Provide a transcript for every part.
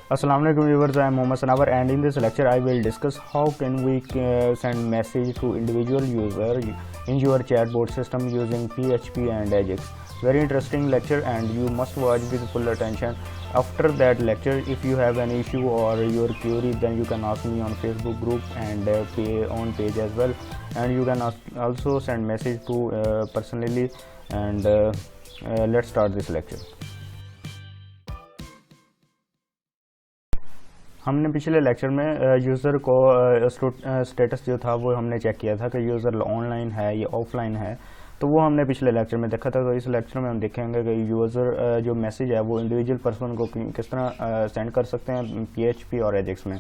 Assalamualaikum viewers, I am Mohammad Sanavar and in this lecture I will discuss how can we send message to individual user in your chatbot system using PHP and Ajax. Very interesting lecture and you must watch with full attention. After that lecture, if you have any issue or your query, then you can ask me on Facebook group and on page as well, and you can also send message to personally and let's start this lecture. हमने पिछले lecture में user को status जो था वो हमने check किया था कि यूज़र ऑनलाइन है या ऑफलाइन है, तो वो हमने पिछले लेक्चर में देखा था। तो इस लेक्चर में हम देखेंगे कि यूज़र जो मैसेज है वो इंडिविजुअल पर्सन को किस तरह सेंड कर सकते हैं PHP और एजेक्स में।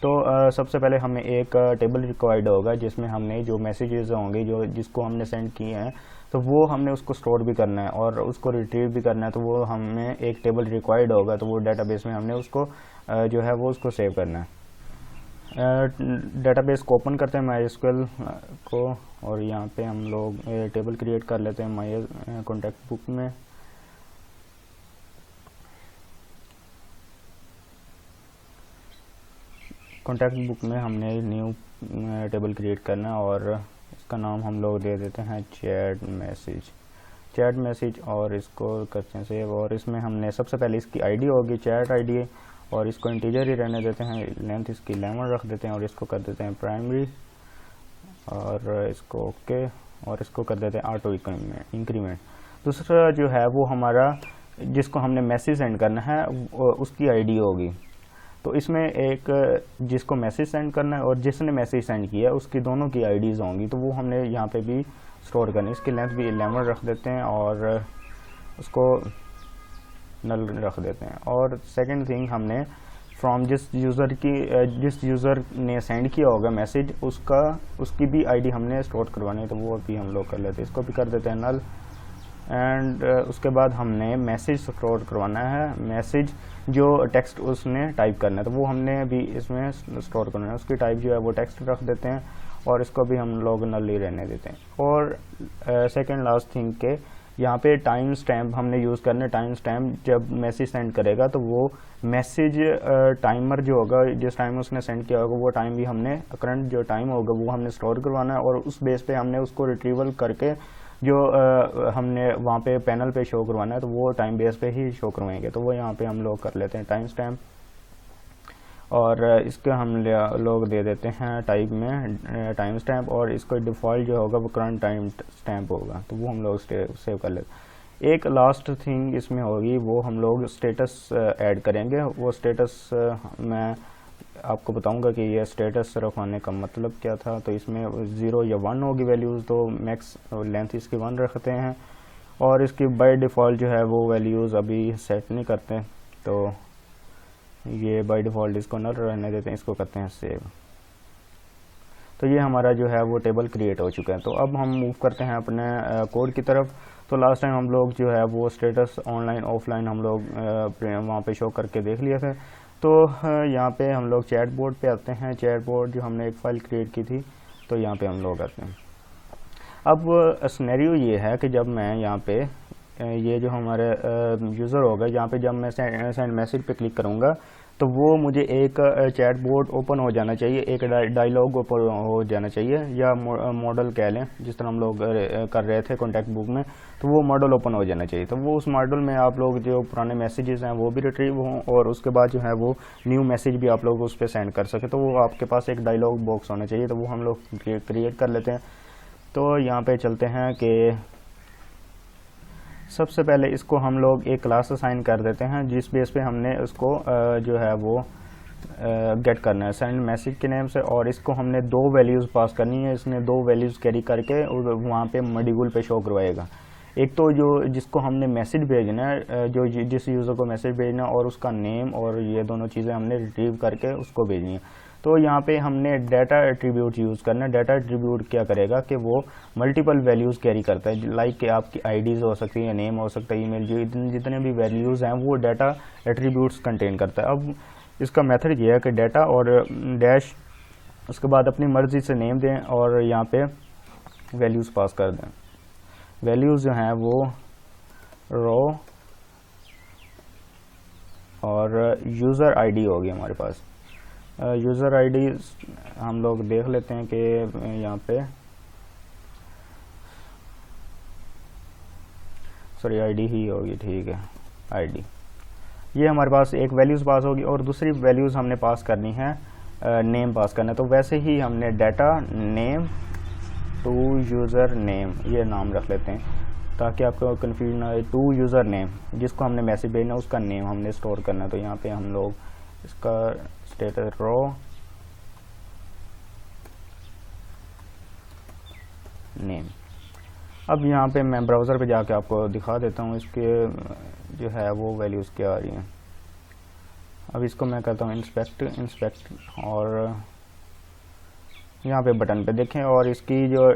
तो सबसे पहले हमें एक टेबल रिक्वायर्ड होगा जिसमें हमने जो मैसेजेस होंगे जो जिसको हमने सेंड किए हैं तो वो हमने उसको स्टोर भी करना है और उसको रिट्रीव भी करना है। तो वो हमें एक टेबल रिक्वायर्ड होगा, तो वो डेटाबेस में हमने उसको जो है वो उसको सेव करना है। डेटाबेस को ओपन करते हैं MySQL को और यहाँ पे हम लोग टेबल क्रिएट कर लेते हैं माई कॉन्टैक्ट बुक में। कॉन्टैक्ट बुक में हमने न्यू टेबल क्रिएट करना है और इसका नाम हम लोग दे देते हैं चैट मैसेज और इसको करते हैं सेव। और इसमें हमने सबसे पहले इसकी आईडी होगी चैट आईडी और इसको इंटीजर ही रहने देते हैं, लेंथ इसकी 11 रख देते हैं और इसको कर देते हैं प्राइमरी और इसको ओके और इसको कर देते हैं ऑटो इंक्रीमेंट। दूसरा जो है वो हमारा जिसको हमने मैसेज सेंड करना है उसकी आईडी होगी। तो इसमें एक जिसको मैसेज सेंड करना है और जिसने मैसेज सेंड किया है उसकी दोनों की आईडीज होंगी, तो वो हमने यहाँ पे भी स्टोर करनी है। इसकी लेंथ भी 11 रख देते हैं और उसको नल रख देते हैं। और सेकंड थिंग हमने फ्रॉम जिस यूज़र ने सेंड किया होगा मैसेज उसकी भी आईडी हमने स्टोर करवानी है, तो वो भी हम लोग कर लेते हैं। इसको भी कर देते हैं नल एंड उसके बाद हमने मैसेज स्टोर करवाना है, मैसेज जो टेक्स्ट उसने टाइप करना है तो वो हमने भी इसमें स्टोर करना है। उसकी टाइप जो है वो टेक्स्ट रख देते हैं और इसको भी हम लोग नल ही रहने देते हैं। और सेकंड लास्ट थिंग के यहाँ पे टाइम स्टैम्प हमने यूज़ करना है। टाइम स्टैम्प जब मैसेज सेंड करेगा तो वो मैसेज टाइमर जो होगा जिस टाइम उसने सेंड किया होगा वो टाइम भी हमने करंट जो टाइम होगा वो हमने स्टोर करवाना है और उस बेस पे हमने उसको रिट्रीवल करके जो हमने वहाँ पे पैनल पे शो करवाना है तो वो टाइम बेस पे ही शो करवाएंगे। तो वो यहाँ पे हम लोग कर लेते हैं टाइम स्टैम्प और इसके हम लोग दे देते हैं टाइप में टाइम स्टैम्प और इसको डिफ़ॉल्ट जो होगा वो करंट टाइम स्टैम्प होगा, तो वो हम लोग सेव कर लेते हैं। एक लास्ट थिंग इसमें होगी वो हम लोग स्टेटस ऐड करेंगे। वो स्टेटस मैं आपको बताऊंगा कि ये स्टेटस रखवाने का मतलब क्या था। तो इसमें 0 या 1 होगी वैल्यूज़, तो मैक्स लेंथ इसकी 1 रखते हैं और इसकी बाय डिफ़ॉल्ट जो है वो वैल्यूज़ अभी सेट नहीं करते, तो ये बाय डिफ़ॉल्ट इसको नल रहने देते हैं, इसको करते हैं सेव। तो ये हमारा जो है वो टेबल क्रिएट हो चुका है। तो अब हम मूव करते हैं अपने कोड की तरफ। तो लास्ट टाइम हम लोग जो है वो स्टेटस ऑनलाइन ऑफलाइन हम लोग वहाँ पे शो करके देख लिए थे। तो यहाँ पे हम लोग चैट बोर्ड पे आते हैं। चैट बोर्ड जो हमने एक फ़ाइल क्रिएट की थी तो यहाँ पे हम लोग आते हैं। अब सिनेरियो ये है कि जब मैं यहाँ पे ये जो हमारे यूज़र होगा यहाँ पे जब मैं सेंड मैसेज पे क्लिक करूँगा तो वो मुझे एक चैट बोर्ड ओपन हो जाना चाहिए, एक डायलॉग ओपन हो जाना चाहिए या मॉडल कह लें जिस तरह हम लोग कर रहे थे कॉन्टैक्ट बुक में, तो वो मॉडल ओपन हो जाना चाहिए। तो वो उस मॉडल में आप लोग जो पुराने मैसेजेस हैं वो भी रिट्रीव हों और उसके बाद जो है वो न्यू मैसेज भी आप लोग उस पर सेंड कर सकें। तो वो आपके पास एक डायलॉग बॉक्स होना चाहिए, तो वो हम लोग क्रिएट कर लेते हैं। तो यहाँ पर चलते हैं कि सबसे पहले इसको हम लोग एक क्लास असाइन कर देते हैं जिस बेस पे हमने उसको जो है वो गेट करना है सेंड मैसेज के नेम से, और इसको हमने 2 वैल्यूज़ पास करनी है। इसने 2 वैल्यूज़ कैरी करके वहाँ पे मॉड्यूल पे शो करवाएगा। एक तो जो जिसको हमने मैसेज भेजना है जो जिस यूज़र को मैसेज भेजना है और उसका नेम, और ये दोनों चीज़ें हमने रिट्रीव करके उसको भेजनी है। तो यहाँ पे हमने डाटा एट्रीब्यूट यूज़ करना है। डाटा एट्रीब्यूट क्या करेगा कि वो मल्टीपल वैल्यूज़ कैरी करता है, लाइक कि आपकी आईडीज़ हो सकती है, नेम हो सकता है, ईमेल, जो जितने भी वैल्यूज़ हैं वो डाटा एट्रीब्यूट्स कंटेन करता है। अब इसका मेथड ये है कि डाटा और डैश उसके बाद अपनी मर्ज़ी से नेम दें और यहाँ पे वैल्यूज़ पास कर दें। वैल्यूज़ जो हैं वो रो और यूज़र आईडी होगी हमारे पास। यूज़र आईडी हम लोग देख लेते हैं कि यहाँ पे सॉरी आईडी ही होगी, ठीक है आईडी। ये हमारे पास एक वैल्यूज़ पास होगी और दूसरी वैल्यूज़ हमने पास करनी है, नेम पास करना है। तो वैसे ही हमने data name to user name ये नाम रख लेते हैं ताकि आपको कन्फ्यूजन ना आए। टू यूज़र नेम जिसको हमने मैसेज भेजना उसका नेम हमने स्टोर करना है। तो यहाँ पे हम लोग इसका स्टेटस रो नेम। अब यहाँ पे मैं ब्राउज़र पे जाके आपको दिखा देता हूँ इसके जो है वो वैल्यूज़ क्या आ रही हैं। अब इसको मैं करता हूँ इंस्पेक्ट और यहाँ पे बटन पे देखें और इसकी जो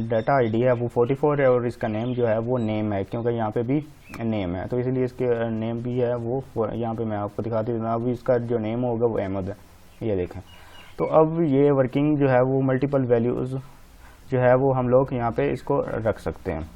डाटा आईडी है वो 44 है और इसका नेम जो है वो नेम है क्योंकि यहाँ पे भी नेम है, तो इसलिए इसके नेम भी है वो यहाँ पे मैं आपको दिखा देता हूँ। अब इसका जो नेम होगा वो अहमद है, ये देखें। तो अब ये वर्किंग जो है वो मल्टीपल वैल्यूज़ जो है वो हम लोग यहाँ पे इसको रख सकते हैं।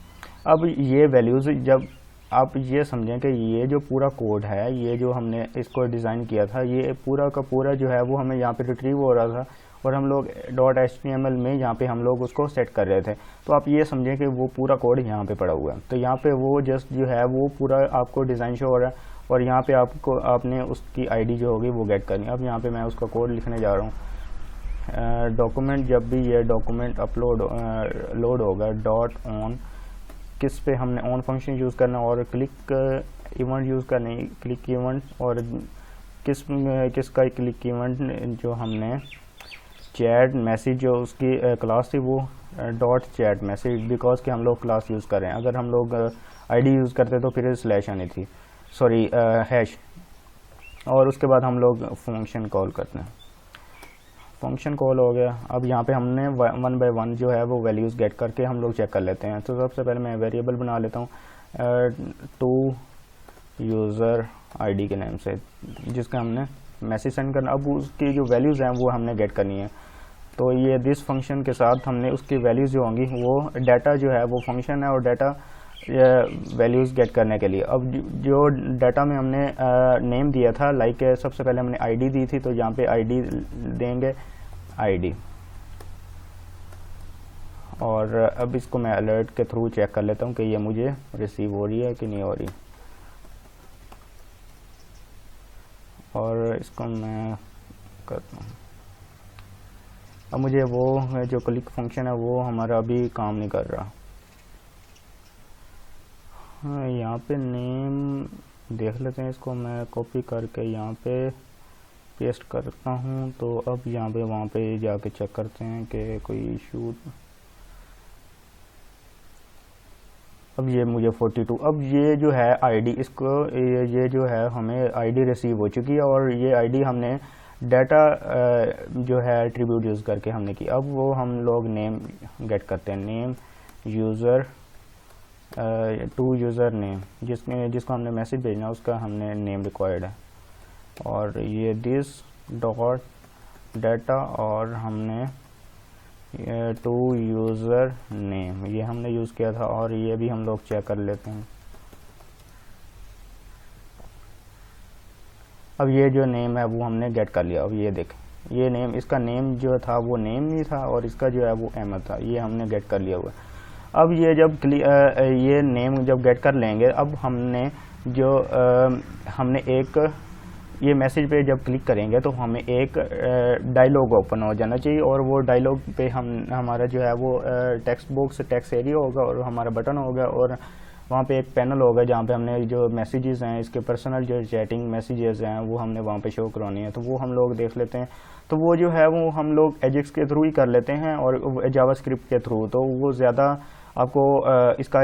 अब ये वैल्यूज़ जब आप ये समझें कि ये जो पूरा कोड है, ये जो हमने इसको डिज़ाइन किया था, ये पूरा का पूरा जो है वो हमें यहाँ पे रिट्रीव हो रहा था और हम लोग .html में यहाँ पे हम लोग उसको सेट कर रहे थे। तो आप ये समझें कि वो पूरा कोड यहाँ पे पड़ा हुआ है। तो यहाँ पे वो जस्ट जो है वो पूरा आपको डिज़ाइन शो हो रहा है और यहाँ पे आपने उसकी आईडी जो होगी वो गेट करनी है। अब यहाँ पे मैं उसका कोड लिखने जा रहा हूँ। डॉक्यूमेंट जब भी ये डॉक्यूमेंट लोड होगा .on किस पे हमने ऑन फंक्शन यूज़ करना और क्लिक इवेंट यूज़ करनी, क्लिक इवेंट और किसका क्लिक इवेंट जो हमने चैट मैसेज जो उसकी क्लास थी वो .chat मैसेज बिकॉज कि हम लोग क्लास यूज़ कर रहे हैं। अगर हम लोग आईडी यूज़ करते तो फिर स्लैश आनी थी, सॉरी हैश, और उसके बाद हम लोग फंक्शन कॉल करते हैं। फंक्शन कॉल हो गया। अब यहाँ पे हमने 1 बाय 1 जो है वो वैल्यूज़ गेट करके हम लोग चेक कर लेते हैं। तो सबसे पहले मैं वेरिएबल बना लेता हूँ टू यूज़र आईडी के नाम से जिसका हमने मैसेज सेंड करना। अब उसकी जो वैल्यूज़ हैं वो हमने गेट करनी है। तो ये दिस फंक्शन के साथ हमने उसकी वैल्यूज़ जो होंगी वो डाटा जो है वो फंक्शन है और डाटा वैल्यूज़ गेट करने के लिए। अब जो डाटा में हमने नेम दिया था, लाइक सबसे पहले हमने आईडी दी थी, तो यहाँ पे आईडी देंगे आईडी। और अब इसको मैं अलर्ट के थ्रू चेक कर लेता हूँ कि ये मुझे रिसीव हो रही है कि नहीं हो रही। और इसको मैं करता हूँ। अब मुझे वो जो क्लिक फंक्शन है वो हमारा अभी काम नहीं कर रहा। हाँ, यहाँ पे नेम देख लेते हैं। इसको मैं कॉपी करके यहाँ पे पेस्ट करता हूँ। तो अब यहाँ पे वहाँ पे जाके चेक करते हैं कि कोई इशू। अब ये मुझे 42। अब ये जो है आईडी, इसको ये जो है हमें आईडी रिसीव हो चुकी है और ये आईडी हमने डाटा जो है एट्रीब्यूट यूज़ करके हमने की। अब वो हम लोग नेम गेट करते हैं, name user to user name जिसको हमने मैसेज भेजना उसका हमने नेम रिक्वायर्ड है। और ये दिस डॉट डाटा और हमने टू यूज़र नेम ये हमने यूज़ किया था और ये भी हम लोग चेक कर लेते हैं। अब ये जो नेम है वो हमने गेट कर लिया। अब ये देखें, ये नेम, इसका नेम जो था वो नेम नहीं था और इसका जो है वो अहमद था, ये हमने गेट कर लिया हुआ। अब ये जब ये नेम जब गेट कर लेंगे, अब हमने जो हमने एक ये मैसेज पे जब क्लिक करेंगे तो हमें एक डायलॉग ओपन हो जाना चाहिए और वो डायलॉग पे हमारा जो है वो टेक्स्ट बॉक्स, टेक्स्ट एरिया होगा और हमारा बटन होगा और वहाँ पे एक पैनल होगा जहाँ पे हमने जो मैसेजेस हैं, इसके पर्सनल जो चैटिंग मैसेजेस हैं वो हमने वहाँ पे शो करवानी है। तो वो हम लोग देख लेते हैं। तो वो जो है वो हम लोग एजेक्स के थ्रू ही कर लेते हैं और जावास्क्रिप्ट के थ्रू। तो वो ज़्यादा आपको इसका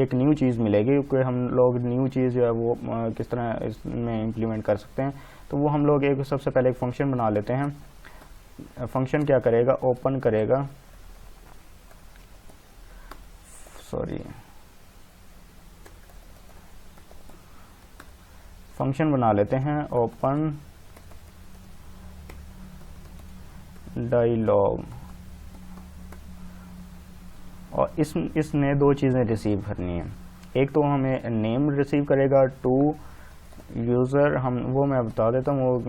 एक न्यू चीज़ मिलेगी क्योंकि हम लोग न्यू चीज़ जो है वो किस तरह इसमें इम्प्लीमेंट कर सकते हैं। तो वो हम लोग एक सबसे पहले एक फंक्शन बना लेते हैं। फंक्शन क्या करेगा, ओपन करेगा, सॉरी फंक्शन बना लेते हैं ओपन डायलॉग और इसने दो चीज़ें रिसीव करनी है। एक तो हमें नेम रिसीव करेगा टू यूज़र हम वो मैं बता देता हूँ वो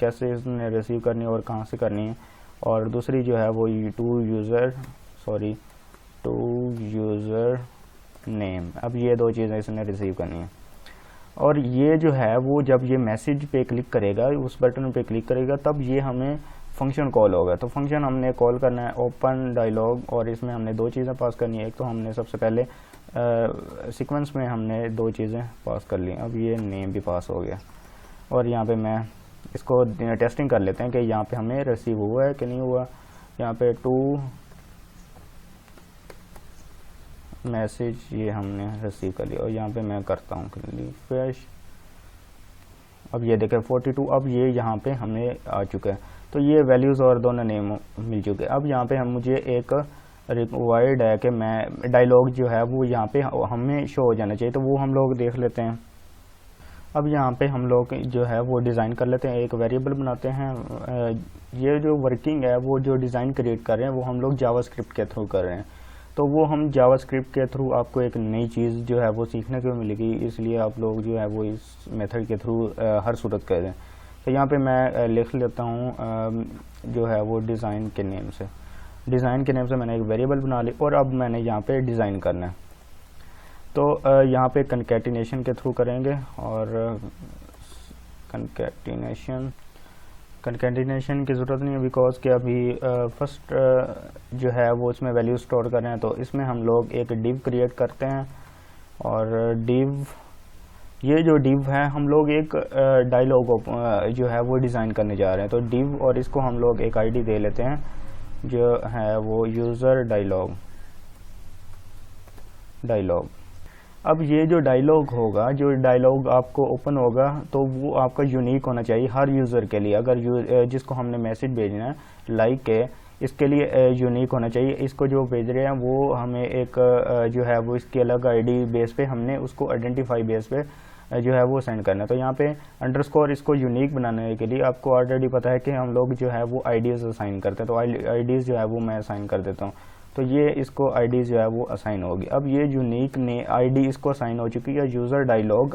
कैसे इसने रिसीव करनी है और कहाँ से करनी है। और दूसरी जो है वो टू यूज़र नेम, अब ये दो चीज़ें इसने रिसीव करनी है। और ये जो है वो जब ये मैसेज पे क्लिक करेगा, उस बटन पे क्लिक करेगा, तब ये हमें फंक्शन कॉल होगा। तो फंक्शन हमने कॉल करना है ओपन डायलॉग, और इसमें हमने दो चीज़ें पास करनी है। एक तो हमने सबसे पहले सीक्वेंस में हमने दो चीज़ें पास कर ली। अब ये नेम भी पास हो गया, और यहाँ पे मैं इसको टेस्टिंग कर लेते हैं कि यहाँ पे हमें रिसीव हुआ है कि नहीं हुआ। यहाँ पे टू मैसेज ये हमने रिसीव कर लिया, और यहाँ पे मैं करता हूँ रिफ्रेश। अब ये देखें 42, अब ये यहाँ पे हमें आ चुका है। तो ये वैल्यूज़ और दोनों नेम मिल चुके हैं। अब यहाँ पे मुझे एक रिक्वायर्ड है कि मैं डायलॉग जो है वो यहाँ पे हमें शो हो जाना चाहिए, तो वो हम लोग देख लेते हैं। अब यहाँ पे हम लोग जो है वो डिज़ाइन कर लेते हैं, एक वेरिएबल बनाते हैं। ये जो वर्किंग है वो जो डिज़ाइन क्रिएट कर रहे हैं वो हम लोग जावास्क्रिप्ट के थ्रू कर रहे हैं। तो वो हम जावास्क्रिप्ट के थ्रू आपको एक नई चीज़ जो है वो सीखने को मिलेगी, इसलिए आप लोग जो है वो इस मेथड के थ्रू हर सूरत करें। तो यहाँ पे मैं लिख लेता हूँ जो है वो डिज़ाइन के नेम से मैंने एक वेरिएबल बना ली, और अब मैंने यहाँ पे डिज़ाइन करना है। तो यहाँ पे कंकैटिनेशन के थ्रू करेंगे, और कंकैटिनेशन की ज़रूरत नहीं है, बिकॉज कि अभी फर्स्ट जो है वो इसमें वैल्यू स्टोर कर रहे हैं। तो इसमें हम लोग एक डिव क्रिएट करते हैं, और डिव ये जो डिव है हम लोग एक डायलॉग जो है वो डिज़ाइन करने जा रहे हैं। तो डिव, और इसको हम लोग एक आईडी दे लेते हैं जो है वो यूज़र डायलॉग। अब ये जो डायलॉग होगा, जो डायलॉग आपको ओपन होगा, तो वो आपका यूनिक होना चाहिए हर यूज़र के लिए। अगर जिसको हमने मैसेज भेजना है लाइक के, इसके लिए यूनिक होना चाहिए। इसको जो भेज रहे हैं वो हमें एक जो है वो इसकी अलग आईडी बेस पे हमने उसको आइडेंटिफाई बेस पे जो है वो सेंड करना है। तो यहाँ पे अंडरस्कोर इसको यूनिक बनाने के लिए आपको ऑलरेडी पता है कि हम लोग जो है वो आईडीज़ असाइन करते हैं। तो आईडीज़ जो है वो मैं असाइन कर देता हूँ, तो ये इसको आईडी जो है वो असाइन होगी। अब ये यूनिक ने आईडी इसको असाइन हो चुकी है, यूज़र डायलॉग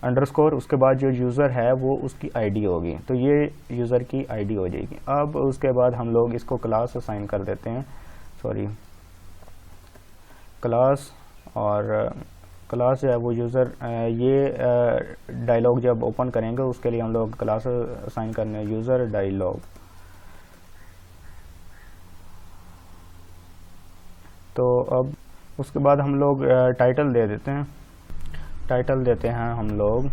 अंडरस्कोर उसके बाद जो यूज़र है वो उसकी आईडी होगी। तो ये यूज़र की आईडी हो जाएगी। अब उसके बाद हम लोग इसको क्लास असाइन कर देते हैं, क्लास, और क्लास जो है वो यूज़र ये डायलॉग जब ओपन करेंगे उसके लिए हम लोग क्लास असाइन करने यूज़र डायलॉग। तो अब उसके बाद हम लोग टाइटल दे देते हैं हम लोग।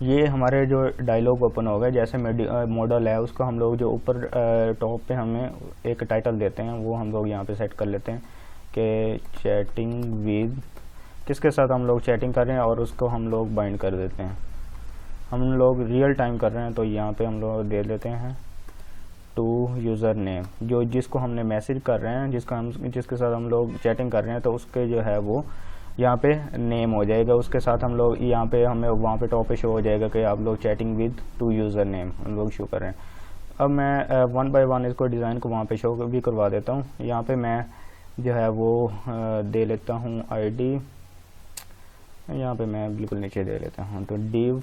ये हमारे जो डायलॉग ओपन हो गए, जैसे मॉडल है उसको हम लोग जो ऊपर टॉप पे हमें एक टाइटल देते हैं, वो हम लोग यहाँ पे सेट कर लेते हैं कि चैटिंग विद, किसके साथ हम लोग चैटिंग कर रहे हैं, और उसको हम लोग बाइंड कर देते हैं। हम लोग रियल टाइम कर रहे हैं, तो यहाँ पे हम लोग दे देते हैं टू यूज़र नेम, जो जिसको हमने मैसेज कर रहे हैं, जिसके साथ हम लोग चैटिंग कर रहे हैं, तो उसके जो है वो यहाँ पे नेम हो जाएगा। उसके साथ हम लोग यहाँ पे हमें वहाँ पे टॉप पे शो हो जाएगा कि आप लोग chatting with two user name हम लोग शो कर रहे हैं। अब मैं 1 बाय 1 इसको डिज़ाइन को वहाँ पे शो भी करवा देता हूँ। यहाँ पे मैं जो है वो दे लेता हूँ आईडी, यहाँ पे मैं बिल्कुल नीचे दे लेता हूँ, तो डिव,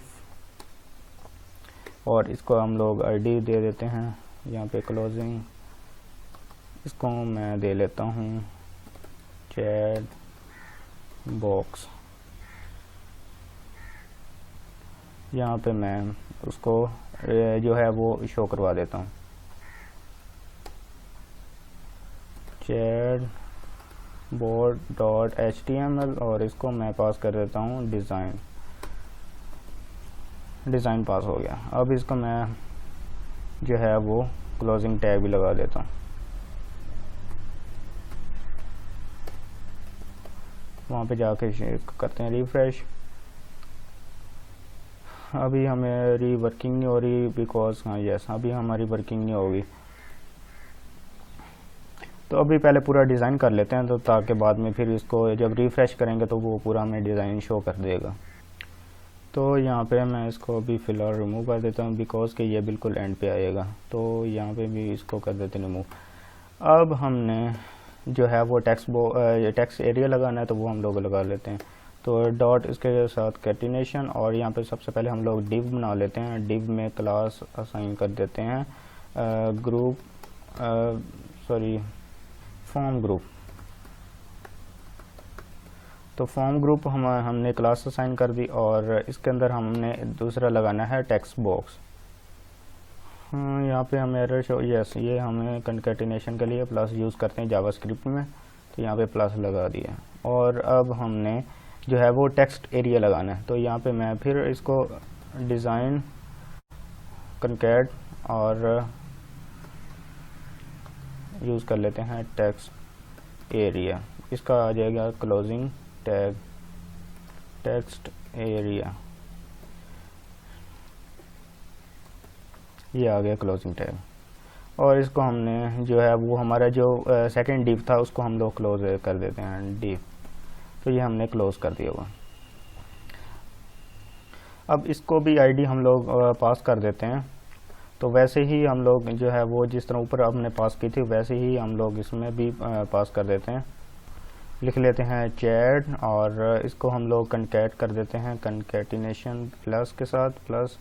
और इसको हम लोग आईडी दे देते हैं। यहाँ पे क्लोजिंग, इसको मैं दे लेता हूँ चैट बॉक्स। यहाँ पे मैं उसको जो है वो शो करवा देता हूँ चैट board.html, और इसको मैं पास कर देता हूँ डिज़ाइन पास हो गया। अब इसको मैं जो है वो क्लोजिंग टैग भी लगा देता हूँ। वहाँ पे जाके करते हैं रिफ्रेश। अभी हमारी वर्किंग नहीं हो रही, बिकॉज यस अभी हमारी वर्किंग नहीं होगी। तो अभी पहले पूरा डिज़ाइन कर लेते हैं, तो ताकि बाद में फिर इसको जब रिफ़्रेश करेंगे तो वो पूरा हमें डिज़ाइन शो कर देगा। तो यहाँ पे मैं इसको अभी फ़िलहाल रिमूव कर देता हूँ, बिकॉज कि ये बिल्कुल एंड पे आएगा। तो यहाँ पे भी इसको कर देते हैं रिमूव। अब हमने जो है वो टेक्स्ट एरिया लगाना है, तो वो हम लोग लगा लेते हैं। तो डॉट इसके साथ कैटिनेशन, और यहाँ पे सबसे पहले हम लोग डिव बना लेते हैं। डिव में क्लास असाइन कर देते हैं ग्रुप फॉर्म ग्रुप। तो फॉर्म ग्रुप हमने क्लास असाइन कर दी, और इसके अंदर हमने दूसरा लगाना है टेक्स्ट बॉक्स। यहाँ पे हमें एरर शो, यस, ये हमें कंकैटिनेशन के लिए प्लस यूज़ करते हैं जावास्क्रिप्ट में, तो यहाँ पे प्लस लगा दिया। और अब हमने जो है वो टेक्स्ट एरिया लगाना है। तो यहाँ पे मैं फिर इसको डिज़ाइन कंकैट और यूज़ कर लेते हैं टेक्स्ट एरिया। इसका आ जाएगा क्लोजिंग टैग टेक्स्ट एरिया, ये आ गया क्लोजिंग टैग। और इसको हमने जो है वो हमारा जो सेकंड डिव था उसको हम लोग क्लोज कर देते हैं डिव। तो ये हमने क्लोज कर दिया हुआ। अब इसको भी आईडी हम लोग पास कर देते हैं। तो वैसे ही हम लोग जो है वो जिस तरह ऊपर हमने पास की थी वैसे ही हम लोग इसमें भी पास कर देते हैं। लिख लेते हैं चैट, और इसको हम लोग कंकैट कर देते हैं कंकैटिनेशन प्लस के साथ प्लस,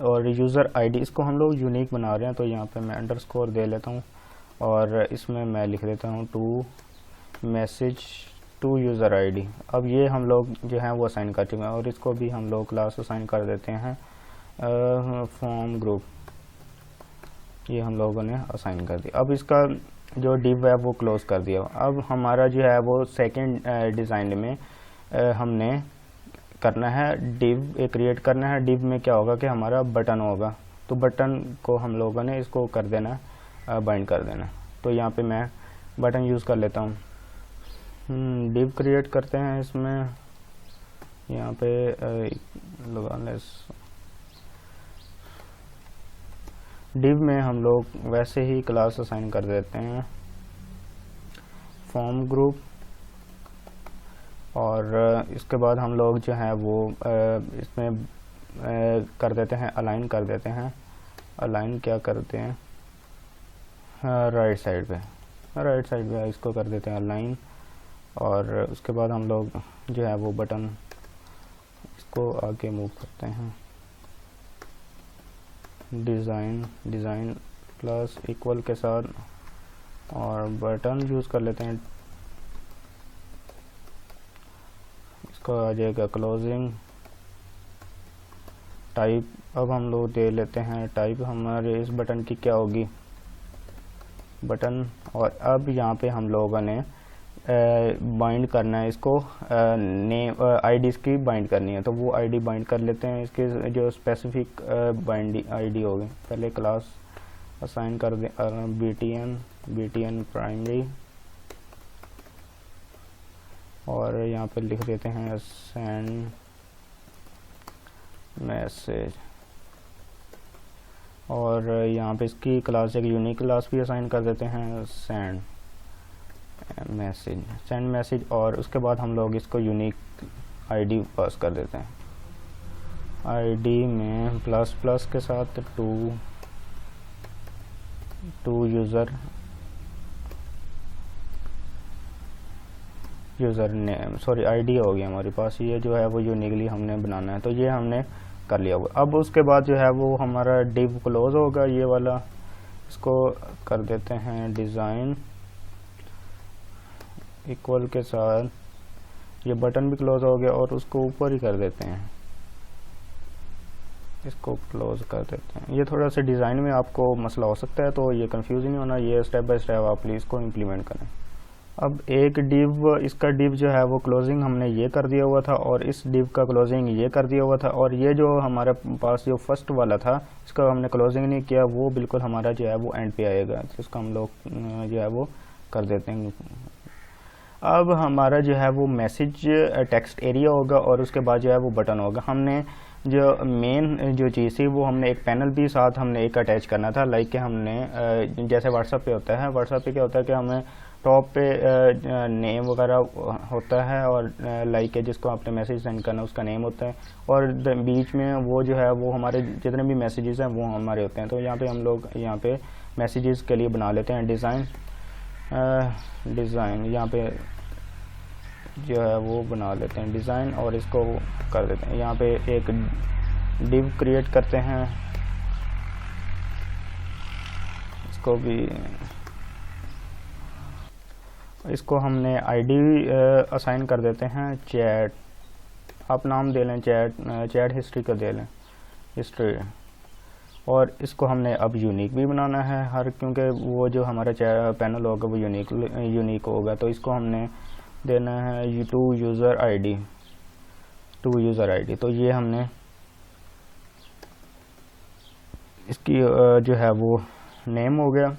और यूज़र आईडी इसको हम लोग यूनिक बना रहे हैं, तो यहाँ पे मैं अंडरस्कोर दे लेता हूँ, और इसमें मैं लिख देता हूँ to message to user ID. अब ये हम लोग जो है वो असाइन कर चुके हैं, और इसको भी हम लोग क्लास असाइन कर देते हैं फॉर्म ग्रुप। ये हम लोगों ने असाइन कर दिया। अब इसका जो डिव है वो क्लोज कर दिया। अब हमारा जो है वो सेकंड डिज़ाइन में हमने करना है डिव क्रिएट करना है। डिव में क्या होगा कि हमारा बटन होगा, तो बटन को हम लोगों ने इसको कर देना, बाइंड कर देना। तो यहाँ पे मैं बटन यूज़ कर लेता हूँ। डिव क्रिएट करते हैं इसमें, यहाँ पे लगा ले। डिव में हम लोग वैसे ही क्लास असाइन कर देते हैं फॉर्म ग्रुप, और इसके बाद हम लोग जो है वो इसमें कर देते हैं अलाइन कर देते हैं। अलाइन क्या करते हैं, राइट साइड पे इसको कर देते हैं अलाइन, और उसके बाद हम लोग जो है वो बटन इसको आगे मूव करते हैं। डिज़ाइन प्लस इक्वल के साथ, और बटन यूज़ कर लेते हैं। इसको आ जाएगा क्लोजिंग टाइप। अब हम लोग दे लेते हैं टाइप हमारे इस बटन की क्या होगी, बटन। और अब यहाँ पे हम लोगों ने बाइंड करना है इसको, नेम आईडी की बाइंड करनी है, तो वो आईडी बाइंड कर लेते हैं। इसके जो स्पेसिफिक बाइंड आईडी होगी, पहले क्लास असाइन कर दें btn प्राइमरी, और यहाँ पे लिख देते हैं सेंड मैसेज, और यहाँ पे इसकी क्लास एक यूनिक क्लास भी असाइन कर देते हैं सेंड मैसेज, और उसके बाद हम लोग इसको यूनिक आईडी पास कर देते हैं। आईडी में प्लस प्लस के साथ to user name, sorry ID हो गया हमारे पास, ये जो है वो यूनिकली हमने बनाना है। तो ये हमने कर लिया हुआ। अब उसके बाद जो है वो हमारा डिव क्लोज होगा, ये वाला। इसको कर देते हैं डिज़ाइन इक्वल के साथ, ये बटन भी क्लोज हो गया, और उसको ऊपर ही कर देते हैं, इसको क्लोज कर देते हैं। ये थोड़ा सा डिज़ाइन में आपको मसला हो सकता है, तो ये कंफ्यूज नहीं होना, ये स्टेप बाय स्टेप आप प्लीज़ इसको इम्प्लीमेंट करें। अब एक डिव, इसका डिव जो है वो क्लोजिंग हमने ये कर दिया हुआ था, और इस डिव का क्लोजिंग ये कर दिया हुआ था, और ये जो हमारे पास जो फर्स्ट वाला था इसका हमने क्लोजिंग नहीं किया, वो बिल्कुल हमारा जो है वो एंड पे आएगा, इसका हम लोग जो है वो कर देते हैं। अब हमारा जो है वो मैसेज टेक्स्ट एरिया होगा, और उसके बाद जो है वो बटन होगा। हमने जो मेन जो चीज़ थी वो हमने एक पैनल भी साथ हमने एक अटैच करना था, लाइक कि हमने जैसे व्हाट्सएप पे होता है, व्हाट्सएप पे क्या होता है कि हमें टॉप पे नेम वगैरह होता है, और लाइक है जिसको आपने मैसेज सेंड करना उसका नेम होता है, और बीच में वो जो है वो हमारे जितने भी मैसेजेस हैं वो हमारे होते हैं। तो यहाँ पे हम लोग यहाँ पे मैसेजेस के लिए बना लेते हैं डिज़ाइन, यहाँ पे जो है वो बना लेते हैं डिज़ाइन और इसको कर देते हैं। यहाँ पे एक डिव क्रिएट करते हैं, इसको भी, इसको हमने आईडी असाइन कर देते हैं चैट, आप नाम दे लें चैट हिस्ट्री का दे लें हिस्ट्री। और इसको हमने अब यूनिक भी बनाना है हर, क्योंकि वो जो हमारा पैनल होगा वो यूनिक होगा। तो इसको हमने देना है टू यूज़र आईडी। तो ये हमने इसकी जो है वो नेम हो गया,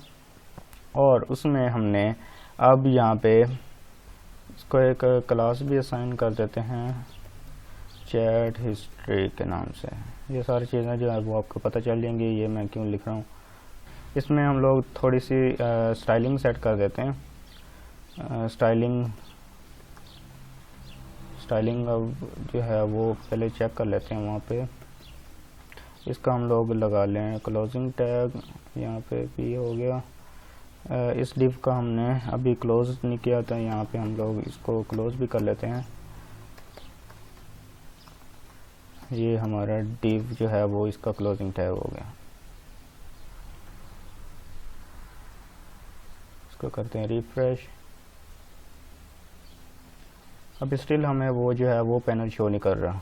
और उसमें हमने अब यहाँ पे इसको एक क्लास भी असाइन कर देते हैं चैट हिस्ट्री के नाम से। ये सारी चीज़ें जो है वो आपको पता चल जाएंगी ये मैं क्यों लिख रहा हूँ। इसमें हम लोग थोड़ी सी स्टाइलिंग सेट कर देते हैं। स्टाइलिंग अब जो है वो पहले चेक कर लेते हैं वहाँ पे। इसका हम लोग लगा लें क्लोजिंग टैग, यहाँ पे भी हो गया। इस डिव का हमने अभी क्लोज नहीं किया था, यहाँ पे हम लोग इसको क्लोज भी कर लेते हैं। ये हमारा डिव जो है वो इसका क्लोजिंग टैग हो गया। इसको करते हैं रिफ्रेश। अब स्टिल हमें वो जो है वो पैनल शो नहीं कर रहा।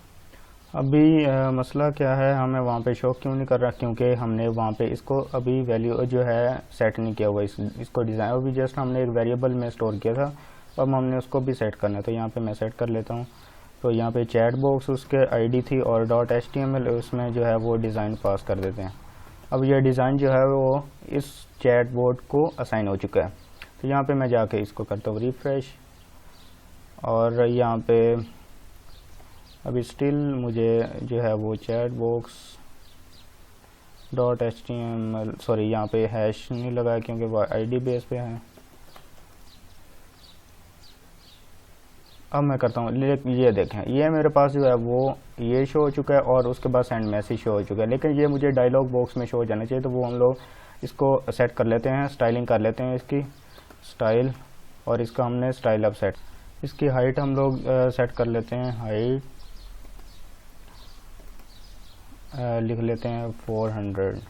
अभी मसला क्या है, हमें वहाँ पे शो क्यों नहीं कर रहा, क्योंकि हमने वहाँ पे इसको अभी वैल्यू जो है सेट नहीं किया हुआ। इसको डिज़ाइन अभी जस्ट हमने एक वेरिएबल में स्टोर किया था, अब हमने उसको भी सेट करना है। तो यहाँ पे मैं सेट कर लेता हूँ। तो यहाँ पे चैट बॉक्स उसके आईडी थी और .html उसमें जो है वो डिज़ाइन पास कर देते हैं। अब ये डिज़ाइन जो है वो इस चैट बोर्ड को असाइन हो चुका है। तो यहाँ पे मैं जाके इसको करता हूँ रिफ्रेश, और यहाँ पे अभी स्टिल मुझे जो है वो चैट बॉक्स .html सॉरी यहाँ पे हैश नहीं लगाया क्योंकि वो आईडी बेस पे है। अब मैं करता हूँ, ये देखें, ये मेरे पास जो है वो ये शो हो चुका है और उसके बाद सेंड मैसेज शो हो चुका है, लेकिन ये मुझे डायलॉग बॉक्स में शो हो जाना चाहिए। तो वो हम लोग इसको सेट कर लेते हैं, स्टाइलिंग कर लेते हैं इसकी स्टाइल, और इसका हमने स्टाइल अब सेट। इसकी हाइट हम लोग सेट कर लेते हैं, हाइट लिख लेते हैं 400,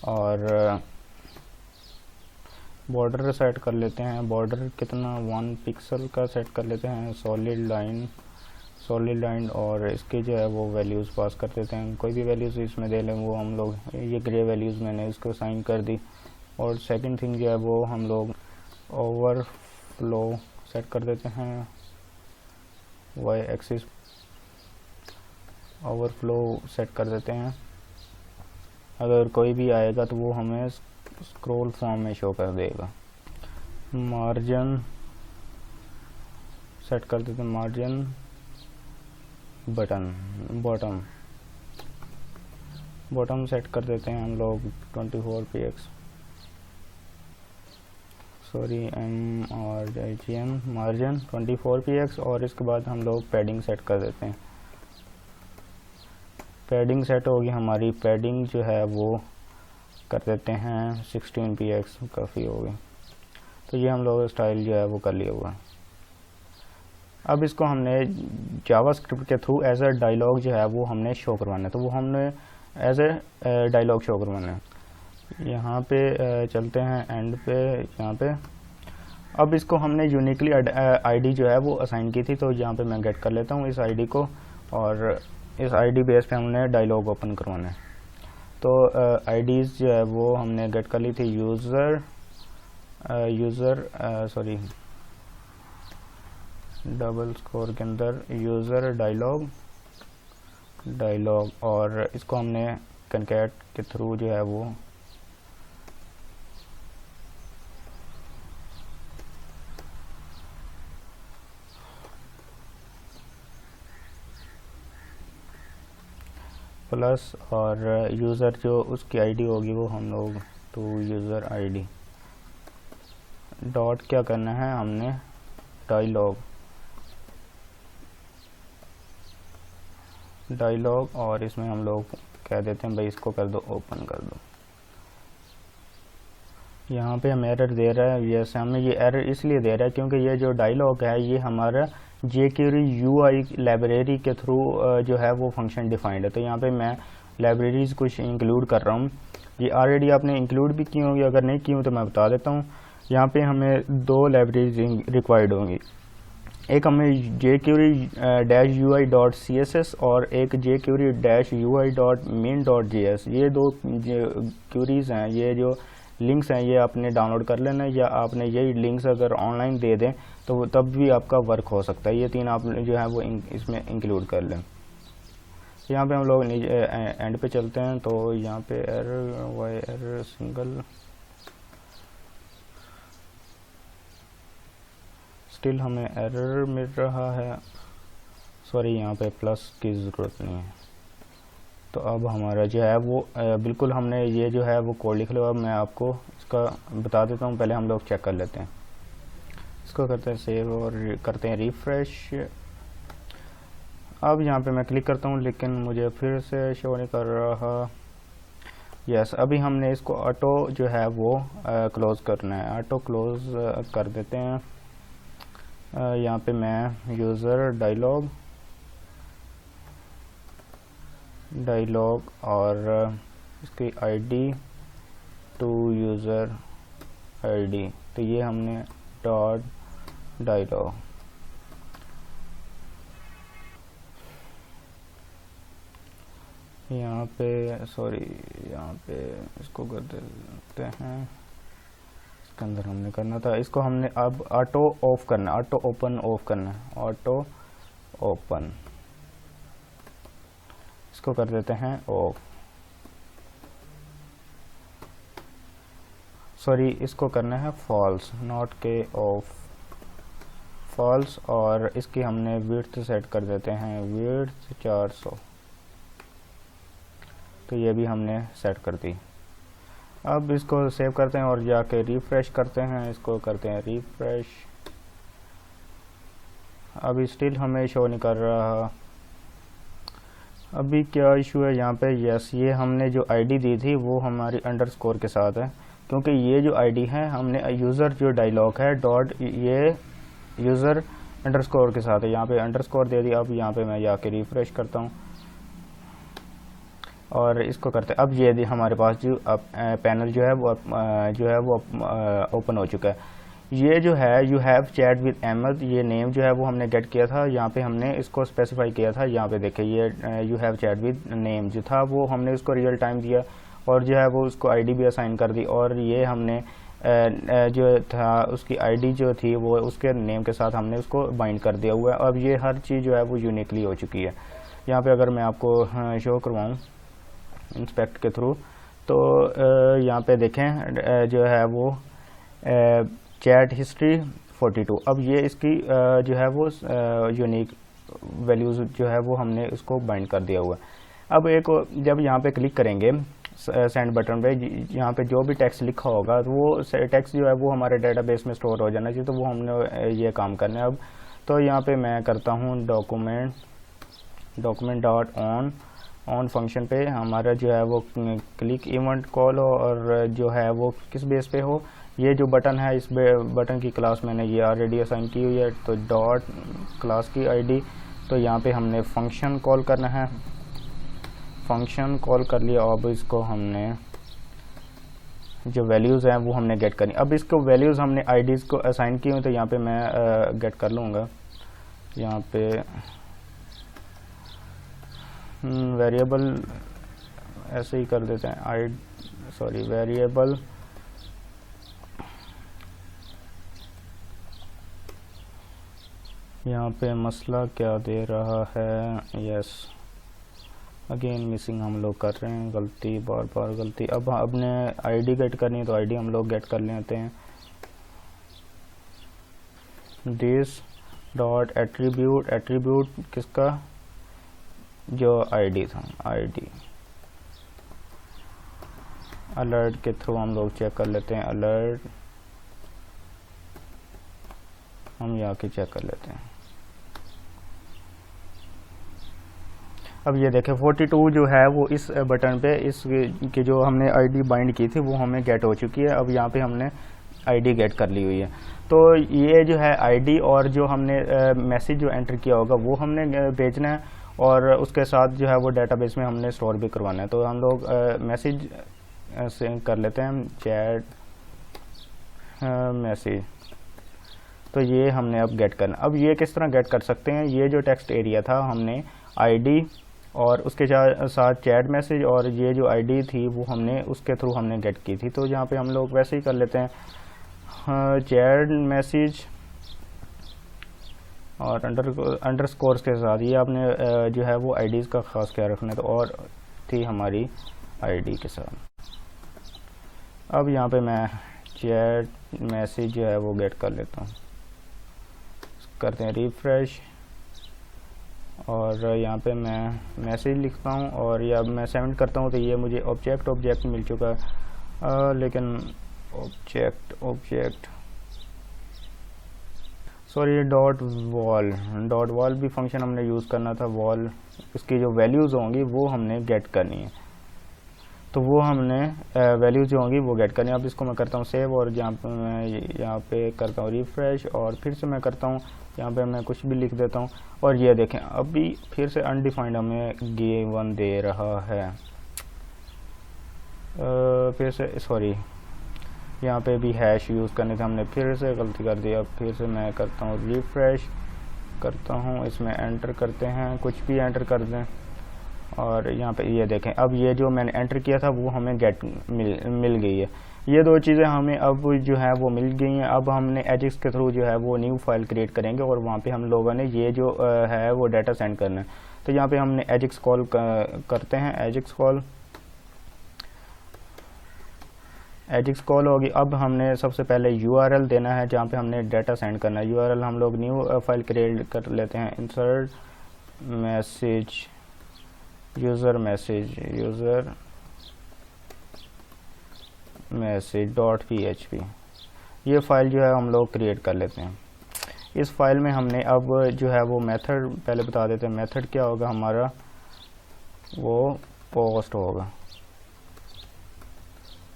और बॉर्डर सेट कर लेते हैं। बॉर्डर कितना 1 पिक्सल का सेट कर लेते हैं। सॉलिड लाइन और इसके जो है वो वैल्यूज़ पास कर देते हैं। कोई भी वैल्यूज़ इसमें दे लें, वो हम लोग ये ग्रे वैल्यूज़ मैंने इसको साइन कर दी। और सेकंड थिंग जो है वो हम लोग ओवरफ्लो सेट कर देते हैं, वाई एक्सिस ओवरफ्लो सेट कर देते हैं। अगर कोई भी आएगा तो वो हमें स्क्रॉल फॉर्म में शो कर देगा। मार्जिन सेट कर देते हैं, मार्जिन बॉटम सेट कर देते हैं हम लोग 24px sorry MRGN margin 24px। और इसके बाद हम लोग पैडिंग सेट कर देते हैं। पैडिंग सेट होगी हमारी, पैडिंग जो है वो कर देते हैं 16px, काफ़ी हो गई। तो ये हम लोग स्टाइल जो है वो कर लिया हुआ। अब इसको हमने जावास्क्रिप्ट के थ्रू एज ए डायलॉग जो है वो हमने शो करवाना है। तो वो हमने एज ए डायलॉग शो करवाना है। यहाँ पे चलते हैं एंड पे, यहाँ पे अब इसको हमने यूनिकली आईडी जो है वो असाइन की थी। तो यहाँ पे मैं गेट कर लेता हूँ इस आईडी को, और इस आईडी बेस पे हमने डायलॉग ओपन करवाना है। तो आईडीज़ जो है वो हमने गेट कर ली थी, यूज़र सॉरी डबल स्कोर के अंदर यूज़र डायलॉग, और इसको हमने कनकैट के थ्रू जो है वो प्लस, और यूज़र जो उसकी आईडी होगी वो हम लोग टू यूज़र आईडी डॉट क्या करना है हमने डायलॉग, और इसमें हम लोग कह देते हैं भाई इसको कर दो, ओपन कर दो। यहाँ पे हम एरर दे रहा है, ये हमें ये एरर इसलिए दे रहा है क्योंकि ये जो डायलॉग है ये हमारा jQuery UI लाइब्रेरी के थ्रू जो है वो फंक्शन डिफाइंड है। तो यहाँ पे मैं लाइब्रेरीज कुछ इंक्लूड कर रहा हूँ। ये ऑलरेडी आपने इंक्लूड भी की होंगी, अगर नहीं की हूँ तो मैं बता देता हूँ। यहाँ पे हमें 2 लाइब्रेरीज रिक्वायर्ड होंगी, एक हमें jQuery-UI.css और एक jQuery-UI.main.js। ये 2 क्यूरीज हैं, ये जो लिंक्स हैं ये आपने डाउनलोड कर लेना है, या आपने यही लिंक्स अगर ऑनलाइन दे दें तो तब भी आपका वर्क हो सकता है। ये 3 आप जो है वो इसमें इंक्लूड कर लें। यहाँ पे हम लोग एंड पे चलते हैं, तो यहाँ पे एरर सिंगल स्टिल हमें एरर मिल रहा है, सॉरी यहाँ पे प्लस की ज़रूरत नहीं है। तो अब हमारा जो है वो बिल्कुल हमने ये जो है वो कोड लिख लिया। अब मैं आपको इसका बता देता हूँ, पहले हम लोग चेक कर लेते हैं। इसको करते हैं सेव और करते हैं रिफ्रेश। अब यहाँ पे मैं क्लिक करता हूँ लेकिन मुझे फिर से शो नहीं कर रहा। यस, अभी हमने इसको ऑटो जो है वो क्लोज़ करना है। ऑटो क्लोज़ कर देते हैं। यहाँ पे मैं यूज़र डायलॉग और इसकी आईडी टू यूज़र आईडी, तो ये हमने डॉट डायलॉग यहाँ पे, सॉरी यहाँ पे इसको कर देते हैं। इसके अंदर हमने करना था, इसको हमने अब ऑटो ऑफ करना है, ऑटो ओपन ऑफ करना है, ऑटो ओपन इसको कर देते हैं ऑफ। सॉरी इसको करना है फॉल्स, नॉट के ऑफ, फॉल्स। और इसकी हमने विड्थ सेट कर देते हैं, विड्थ 400, तो ये भी हमने सेट कर दी। अब इसको सेव करते हैं और जाके रिफ्रेश करते हैं। इसको करते हैं रिफ्रेश। अभी स्टिल हमें शो नहीं कर रहा। अभी क्या इशू है यहाँ पे? यस, ये हमने जो आईडी दी थी वो हमारी अंडरस्कोर के साथ है, क्योंकि ये जो आईडी है हमने यूज़र जो डायलॉग है डॉट ये यूज़र अंडरस्कोर के साथ है, यहाँ पे अंडरस्कोर दे दिया। अब यहाँ पे मैं जाके रिफ्रेश करता हूँ और इसको करते हैं। अब ये हमारे पास जो पैनल जो है वो ओपन हो चुका है। ये जो है you have chat with Ahmed, ये नेम जो है वो हमने गेट किया था। यहाँ पे हमने इसको स्पेसिफाई किया था। यहाँ पे देखिए ये you have chat with name जो था वो हमने उसको रियल टाइम दिया और जो है वो उसको आईडी भी असाइन कर दी। और ये हमने जो था उसकी आईडी जो थी वो उसके नेम के साथ हमने उसको बाइंड कर दिया हुआ है। अब ये हर चीज़ जो है वो यूनिकली हो चुकी है। यहाँ पे अगर मैं आपको शो करवाऊँ इंस्पेक्ट के थ्रू, तो यहाँ पे देखें जो है वो चैट हिस्ट्री 42। अब ये इसकी जो है वो यूनिक वैल्यूज़ जो है वो हमने उसको बाइंड कर दिया हुआ है। अब एक जब यहाँ पे क्लिक करेंगे सेंड बटन पे, यहाँ पे जो भी टेक्स्ट लिखा होगा तो वो टेक्स्ट जो है वो हमारे डेटाबेस में स्टोर हो जाना चाहिए, तो वो हमने ये काम करना है। अब तो यहाँ पे मैं करता हूँ डॉक्यूमेंट डॉट ऑन फंक्शन पे हमारा जो है वो क्लिक इवेंट कॉल हो और जो है वो किस बेस पे हो। ये जो बटन है इस बटन की क्लास मैंने ये ऑलरेडी असाइन की हुई है, तो डॉट क्लास की आईडी, तो यहाँ पे हमने फंक्शन कॉल करना है। फंक्शन कॉल कर लिया। अब इसको हमने जो वैल्यूज़ हैं वो हमने गेट करनी। अब इसको वैल्यूज़ हमने आईडीज़ को असाइन की हुई, तो यहाँ पे मैं गेट कर लूँगा। यहाँ पे वेरिएबल ऐसे ही कर देते हैं, वेरिएबल यहाँ पे मसला क्या दे रहा है? यस, अगेन मिसिंग हम लोग कर रहे हैं, गलती बार बार गलती। अब अपने आईडी गेट करनी है तो आईडी हम लोग गेट कर लेते हैं। दिस डॉट एट्रीब्यूट किसका? जो आईडी था, आईडी अलर्ट के थ्रू हम लोग चेक कर लेते हैं। अलर्ट हम यहाँ के चेक कर लेते हैं। अब ये देखें 42 जो है वो इस बटन पे इस की जो हमने आईडी बाइंड की थी वो हमें गेट हो चुकी है। अब यहाँ पे हमने आईडी गेट कर ली हुई है। तो ये जो है आईडी और जो हमने मैसेज जो एंटर किया होगा वो हमने भेजना है, और उसके साथ जो है वो डेटाबेस में हमने स्टोर भी करवाना है। तो हम लोग मैसेज से कर लेते हैं चैट मैसेज। तो ये हमने अब गेट करना। अब ये किस तरह गेट कर सकते हैं, ये जो टेक्स्ट एरिया था हमने आईडी और उसके साथ चैट मैसेज, और ये जो आईडी थी वो हमने उसके थ्रू हमने गेट की थी। तो यहाँ पे हम लोग वैसे ही कर लेते हैं चैट मैसेज और अंडरस्कोर्स के साथ। ये आपने जो है वो आईडीज़ का ख़ास ख्याल रखना है। तो और थी हमारी आईडी के साथ। अब यहाँ पे मैं चैट मैसेज जो है वो गेट कर लेता हूँ। करते हैं रिफ्रेश, और यहाँ पे मैं मैसेज लिखता हूँ और या मैं सेंड करता हूँ। तो ये मुझे ऑब्जेक्ट मिल चुका है, लेकिन ऑब्जेक्ट सॉरी डॉट वॉल भी फंक्शन हमने यूज़ करना था। वॉल उसकी जो वैल्यूज़ होंगी वो हमने गेट करनी है। तो वो हमने वैल्यूज़ जो होंगी वो गेट करनी है। अब इसको मैं करता हूँ सेव, और जहाँ पे मैं यहाँ पे करता हूँ रिफ्रेश, और फिर से मैं करता हूँ यहाँ पे मैं कुछ भी लिख देता हूँ। और ये देखें अभी फिर से अनडिफाइंड हमें गिवन दे रहा है। फिर से सॉरी, यहाँ पे भी हैश यूज़ करने थे, हमने फिर से गलती कर दी। अब फिर से मैं करता हूँ रिफ्रेश करता हूँ, इसमें एंटर करते हैं, कुछ भी एंटर कर दें, और यहाँ पे ये देखें अब ये जो मैंने एंटर किया था वो हमें गेट मिल गई है। ये दो चीज़ें हमें अब जो है वो मिल गई हैं। अब हमने एजिक्स के थ्रू जो है वो न्यू फाइल क्रिएट करेंगे, और वहाँ पे हम लोगों ने ये जो है वो डाटा सेंड करना है। तो यहाँ पे हमने एजिक्स कॉल करते हैं। एजिक्स कॉल होगी। अब हमने सबसे पहले URL देना है जहाँ पे हमने डाटा सेंड करना है। URL हम लोग न्यू फाइल क्रिएट कर लेते हैं। Insert message user message dot PHP, ये फाइल जो है हम लोग क्रिएट कर लेते हैं। इस फाइल में हमने अब जो है वो मेथड पहले बता देते हैं। मेथड क्या होगा हमारा, वो पोस्ट होगा।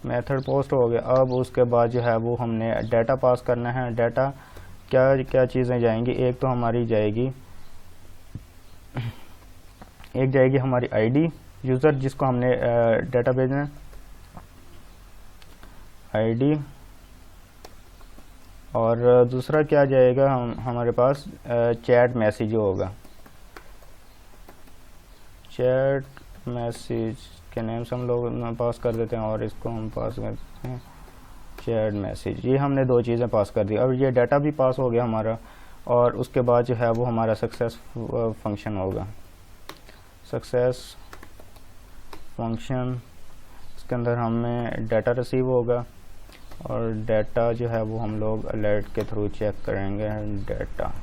मेथड पोस्ट हो गया। अब उसके बाद जो है वो हमने डाटा पास करना है। डाटा क्या क्या चीज़ें जाएंगी, एक तो हमारी जाएगी हमारी आईडी यूज़र जिसको हमने डाटा भेजना है, आईडी, और दूसरा क्या जाएगा हमारे पास चैट मैसेज होगा। चैट मैसेज के नेम से हम लोग पास कर देते हैं, और इसको हम पास करते हैं चैट मैसेज। ये हमने दो चीज़ें पास कर दी। अब ये डाटा भी पास हो गया हमारा, और उसके बाद जो है वो हमारा सक्सेस फंक्शन होगा। सक्सेस फंक्शन, इसके अंदर हमें डाटा रिसीव होगा, और डाटा जो है वो हम लोग अलर्ट के थ्रू चेक करेंगे डाटा।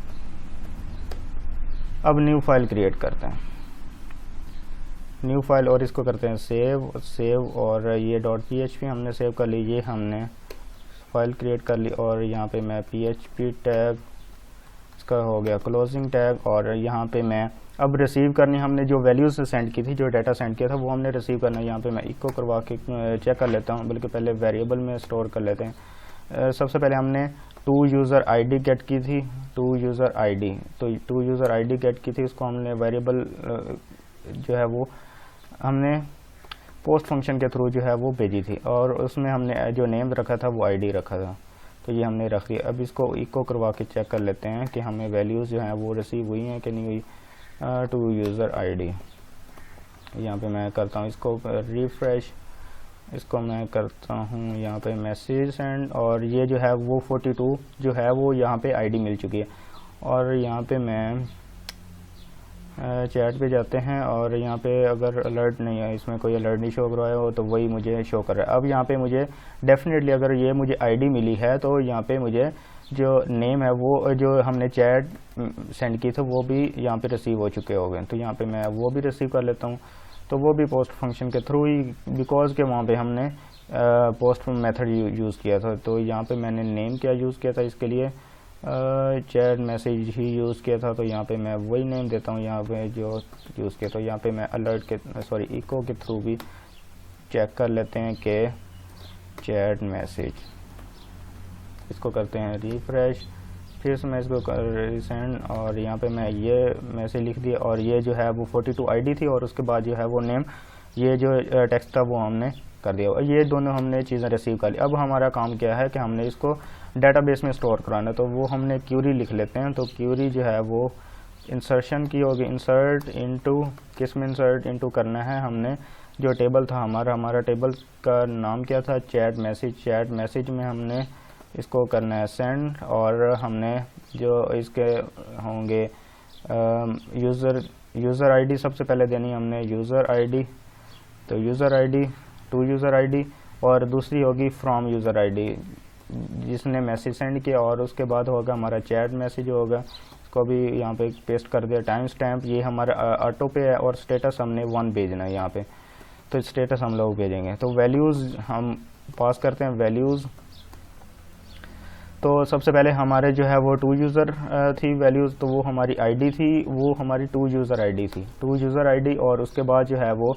अब न्यू फाइल क्रिएट करते हैं, न्यू फाइल, और इसको करते हैं सेव, और ये .php हमने सेव कर ली। ये हमने फाइल क्रिएट कर ली, और यहाँ पे मैं PHP टैग इसका हो गया क्लोजिंग टैग, और यहाँ पे मैं अब रिसीव करनी हमने जो वैल्यूज़ सेंड की थी, जो डाटा सेंड किया था वो हमने रिसीव करना है। यहाँ पे मैं इको करवा के चेक कर लेता हूँ, बल्कि पहले वेरिएबल में स्टोर कर लेते हैं। सबसे पहले हमने टू यूज़र आईडी गेट की थी, टू यूज़र आईडी गेट की थी। उसको हमने वेरिएबल जो है वो हमने पोस्ट फंक्शन के थ्रू जो है वो भेजी थी, और उसमें हमने जो नेम रखा था वो आईडी रखा था। तो ये हमने रख दिया। अब इसको इको करवा के चेक कर लेते हैं कि हमें वैल्यूज़ जो हैं वो रिसीव हुई हैं कि नहीं हुई। टू यूज़र आईडी, यहाँ पे मैं करता हूँ इसको रिफ्रेश, इसको मैं करता हूँ यहाँ पे मैसेज सेंड, और ये जो है वो 42 जो है वो यहाँ पे आईडी मिल चुकी है। और यहाँ पे मैं चैट पे जाते हैं, और यहाँ पे अगर अलर्ट नहीं है, इसमें कोई अलर्ट नहीं शो कर रहा है हो, तो वही मुझे शो कर रहा है। अब यहाँ पे मुझे डेफिनेटली अगर ये मुझे आईडी मिली है तो यहाँ पे मुझे जो नेम है वो जो हमने चैट सेंड की थी वो भी यहाँ पे रिसीव हो चुके हो गए। तो यहाँ पे मैं वो भी रिसीव कर लेता हूँ। तो वो भी पोस्ट फंक्शन के थ्रू ही, बिकॉज के वहाँ पे हमने पोस्ट मेथड यूज़ किया था। तो यहाँ पे मैंने नेम क्या यूज़ किया था, इसके लिए चैट मैसेज ही यूज़ किया था। तो यहाँ पे मैं वही नेम देता हूँ यहाँ पे जो यूज़ किया। तो यहाँ पे मैं अलर्ट के सॉरी इको के थ्रू भी चेक कर लेते हैं कि चैट मैसेज इसको करते हैं रिफ्रेश, फिर से मैं इसको सेंड, और यहाँ पे मैं ये मैसेज लिख दिया, और ये जो है वो 42 आईडी थी, और उसके बाद जो है वो नेम, ये जो टेक्स्ट था वो हमने कर दिया, और ये दोनों हमने चीज़ें रिसीव कर ली। अब हमारा काम क्या है कि हमने इसको डेटाबेस में स्टोर कराना है, तो वो हमने क्यूरी लिख लेते हैं। तो क्यूरी जो है वो इंसर्शन की होगी, इंसर्ट इनटू, किस में इंसर्ट इनटू करना है हमने, जो टेबल था हमारा टेबल का नाम क्या था, चैट मैसेज में हमने इसको करना है सेंड, और हमने जो इसके होंगे यूज़र आईडी सबसे पहले देनी है हमने, यूज़र आईडी, तो user ID to user ID, और दूसरी होगी फ्रॉम यूज़र आईडी जिसने मैसेज सेंड किया, और उसके बाद होगा हमारा चैट मैसेज होगा, इसको भी यहाँ पे पेस्ट कर दिया। टाइम स्टैम्प ये हमारा ऑटो पे है, और स्टेटस हमने 1 भेजना है यहाँ पे, तो स्टेटस हम लोग भेजेंगे। तो वैल्यूज़ हम पास करते हैं, वैल्यूज़ तो सबसे पहले हमारे जो है वो 2 यूज़र थी वैल्यूज़, तो वो हमारी आईडी थी, वो हमारी 2 यूज़र आईडी थी, 2 यूज़र आईडी, और उसके बाद जो है वो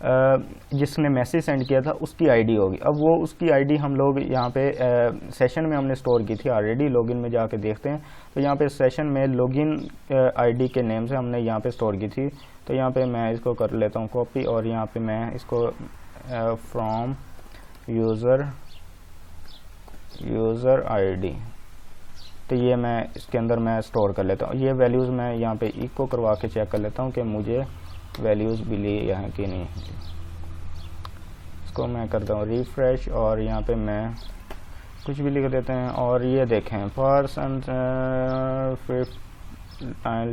जिसने मैसेज सेंड किया था उसकी आईडी होगी। अब वो उसकी आईडी हम लोग यहाँ पे सेशन में हमने स्टोर की थी ऑलरेडी, लॉगिन में जाके देखते हैं, तो यहाँ पे सेशन में लॉगिन आईडी के नेम से हमने यहाँ पे स्टोर की थी। तो यहाँ पे मैं इसको कर लेता हूँ कॉपी, और यहाँ पे मैं इसको फ्रॉम यूज़र आईडी, तो ये मैं इसके अंदर मैं स्टोर कर लेता हूँ। ये वैल्यूज़ मैं यहाँ पे इको करवा के चेक कर लेता हूँ कि मुझे वैल्यूज़ मिली यहाँ की नहीं। इसको मैं करता हूँ रिफ्रेश, और यहाँ पे मैं कुछ भी लिख देते हैं, और ये देखें पर्सन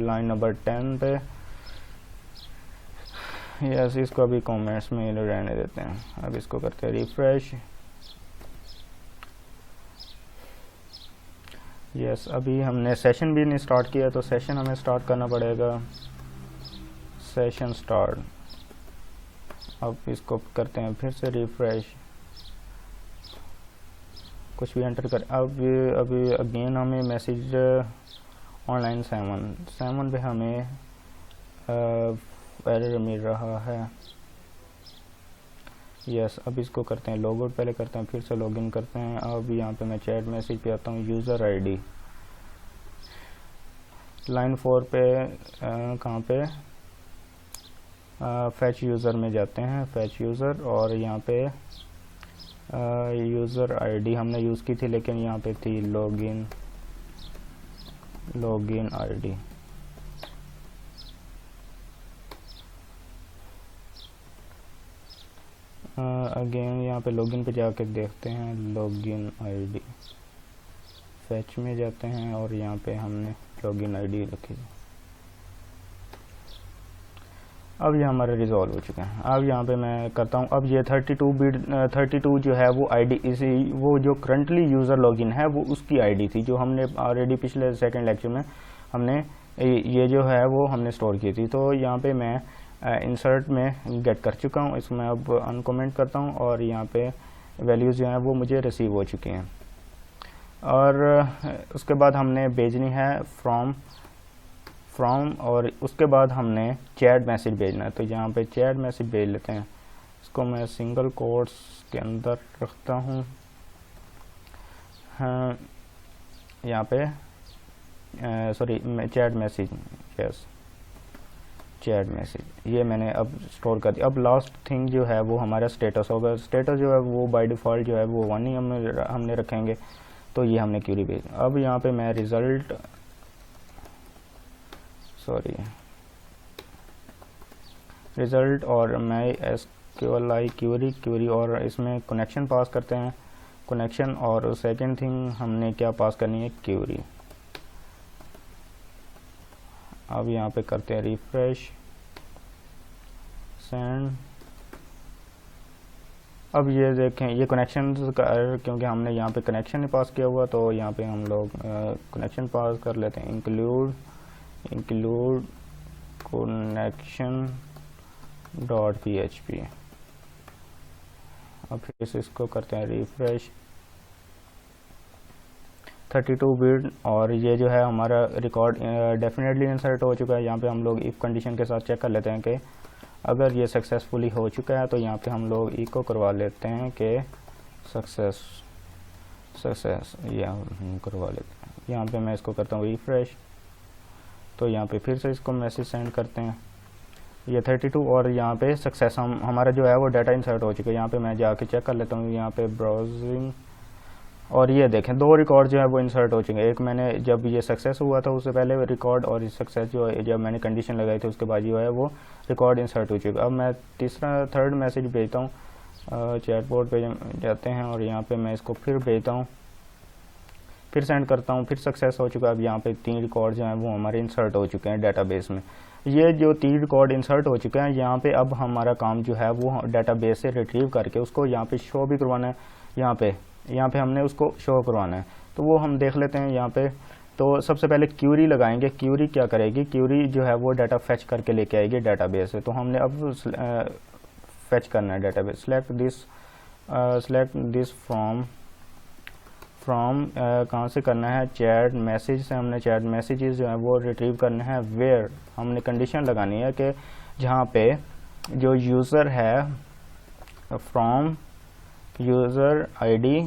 लाइन नंबर 10 पे, यस इसको अभी कमेंट्स में रहने देते हैं। अब इसको करते हैं रिफ्रेश, यस अभी हमने सेशन भी नहीं स्टार्ट किया, तो सेशन हमें स्टार्ट करना पड़ेगा, सेशन स्टार्ट। अब इसको करते हैं फिर से रिफ्रेश, कुछ भी एंटर कर, अब अभी अगेन हमें मैसेज ऑनलाइन 7 पे हमें एरर मिल रहा है। यस अब इसको करते हैं लॉग आउट, पहले करते हैं फिर से लॉगिन करते हैं। अब यहाँ पे मैं चैट मैसेज पे आता हूँ, यूज़र आईडी लाइन 4 पे कहाँ पे फैच यूज़र में जाते हैं, फैच यूज़र, और यहाँ पे यूज़र आईडी हमने यूज़ की थी, लेकिन यहाँ पे थी लॉगिन आईडी। अगेन यहाँ पे लॉगिन पे जाके देखते हैं, लॉगिन आईडी फैच में जाते हैं, और यहाँ पे हमने लॉगिन आईडी रखी। अब ये हमारा रिजॉल्व हो चुका है। अब यहाँ पे मैं करता हूँ, अब ये 32 जो है वो आईडी इसी, वो जो करंटली यूज़र लॉगिन है वो उसकी आईडी थी, जो हमने ऑलरेडी पिछले सेकंड लेक्चर में हमने ये जो है वो हमने स्टोर की थी। तो यहाँ पे मैं इंसर्ट में गेट कर चुका हूँ, इसमें अब अनकमेंट करता हूँ, और यहाँ पे वैल्यूज़ जो हैं वो मुझे रिसीव हो चुकी हैं। और उसके बाद हमने भेजनी है फ्रॉम, और उसके बाद हमने चैट मैसेज भेजना है। तो यहाँ पे चैट मैसेज भेज लेते हैं, इसको मैं सिंगल कोट्स के अंदर रखता हूँ। हाँ यहाँ पे sorry chat message, yes chat message ये मैंने अब स्टोर कर दिया। अब लास्ट थिंग जो है वो हमारा स्टेटस होगा। स्टेटस जो है वो बाय डिफ़ॉल्ट जो है वो 1 ही हमने रखेंगे, तो ये हमने क्यूरी भेज। अब यहाँ पे मैं रिज़ल्ट और मैं SQLi क्यूरी और इसमें कनेक्शन पास करते हैं, कनेक्शन, और सेकंड थिंग हमने क्या पास करनी है, क्यूरी। अब यहाँ पे करते हैं रिफ्रेश, सेंड। अब ये देखें ये कनेक्शन का एरर, क्योंकि हमने यहाँ पे कनेक्शन ही पास किया हुआ, तो यहाँ पे हम लोग कनेक्शन पास कर लेते हैं, इंक्लूड connection.php। अब फिर से इसको करते हैं रिफ्रेश, 32 बिट, और ये जो है हमारा रिकॉर्ड डेफिनेटली इंसर्ट हो चुका है। यहाँ पे हम लोग इफ कंडीशन के साथ चेक कर लेते हैं कि अगर ये सक्सेसफुली हो चुका है, तो यहाँ पे हम लोग इको करवा लेते हैं कि सक्सेस ये हम करवा लेते हैं। यहाँ पे मैं इसको करता हूँ रिफ्रेश, तो यहाँ पे फिर से इसको मैसेज सेंड करते हैं, ये 32 और यहाँ पे सक्सेस हमारा जो है वो डाटा इंसर्ट हो चुका है। यहाँ पे मैं जाके चेक कर लेता हूँ, यहाँ पे ब्राउजिंग, और ये देखें 2 रिकॉर्ड जो है वो इंसर्ट हो चुके हैं। एक मैंने जब ये सक्सेस हुआ था उससे पहले रिकॉर्ड, और इस सक्सेस जो है जब मैंने कंडीशन लगाई थी उसके बाद जो है वो रिकॉर्ड इंसर्ट हो चुका है। अब मैं थर्ड मैसेज भेजता हूँ, चैटबॉट पे जाते हैं और यहाँ पे मैं इसको फिर भेजता हूँ, फिर सेंड करता हूँ, फिर सक्सेस हो चुका है। अब यहाँ पे 3 रिकॉर्ड जो हैं वो हमारे इंसर्ट हो चुके हैं डाटाबेस में। ये जो 3 रिकॉर्ड इंसर्ट हो चुके हैं, यहाँ पे अब हमारा काम जो है वो डाटाबेस से रिट्रीव करके उसको यहाँ पे शो भी करवाना है। यहाँ पे हमने उसको शो करवाना है, तो वो हम देख लेते हैं यहाँ पे। तो सबसे पहले क्यूरी लगाएंगे। क्यूरी क्या करेगी, क्यूरी जो है वो डाटा फेच करके लेके आएगी डाटाबेस से। तो हमने अब फेच करना है डाटाबेस। सेलेक्ट दिस फ्रॉम कहाँ से करना है, चैट मैसेज से। हमने चैट मैसेजेस जो है वो रिट्रीव करने हैं। वेयर हमने कंडीशन लगानी है कि जहाँ पे जो यूज़र है from user ID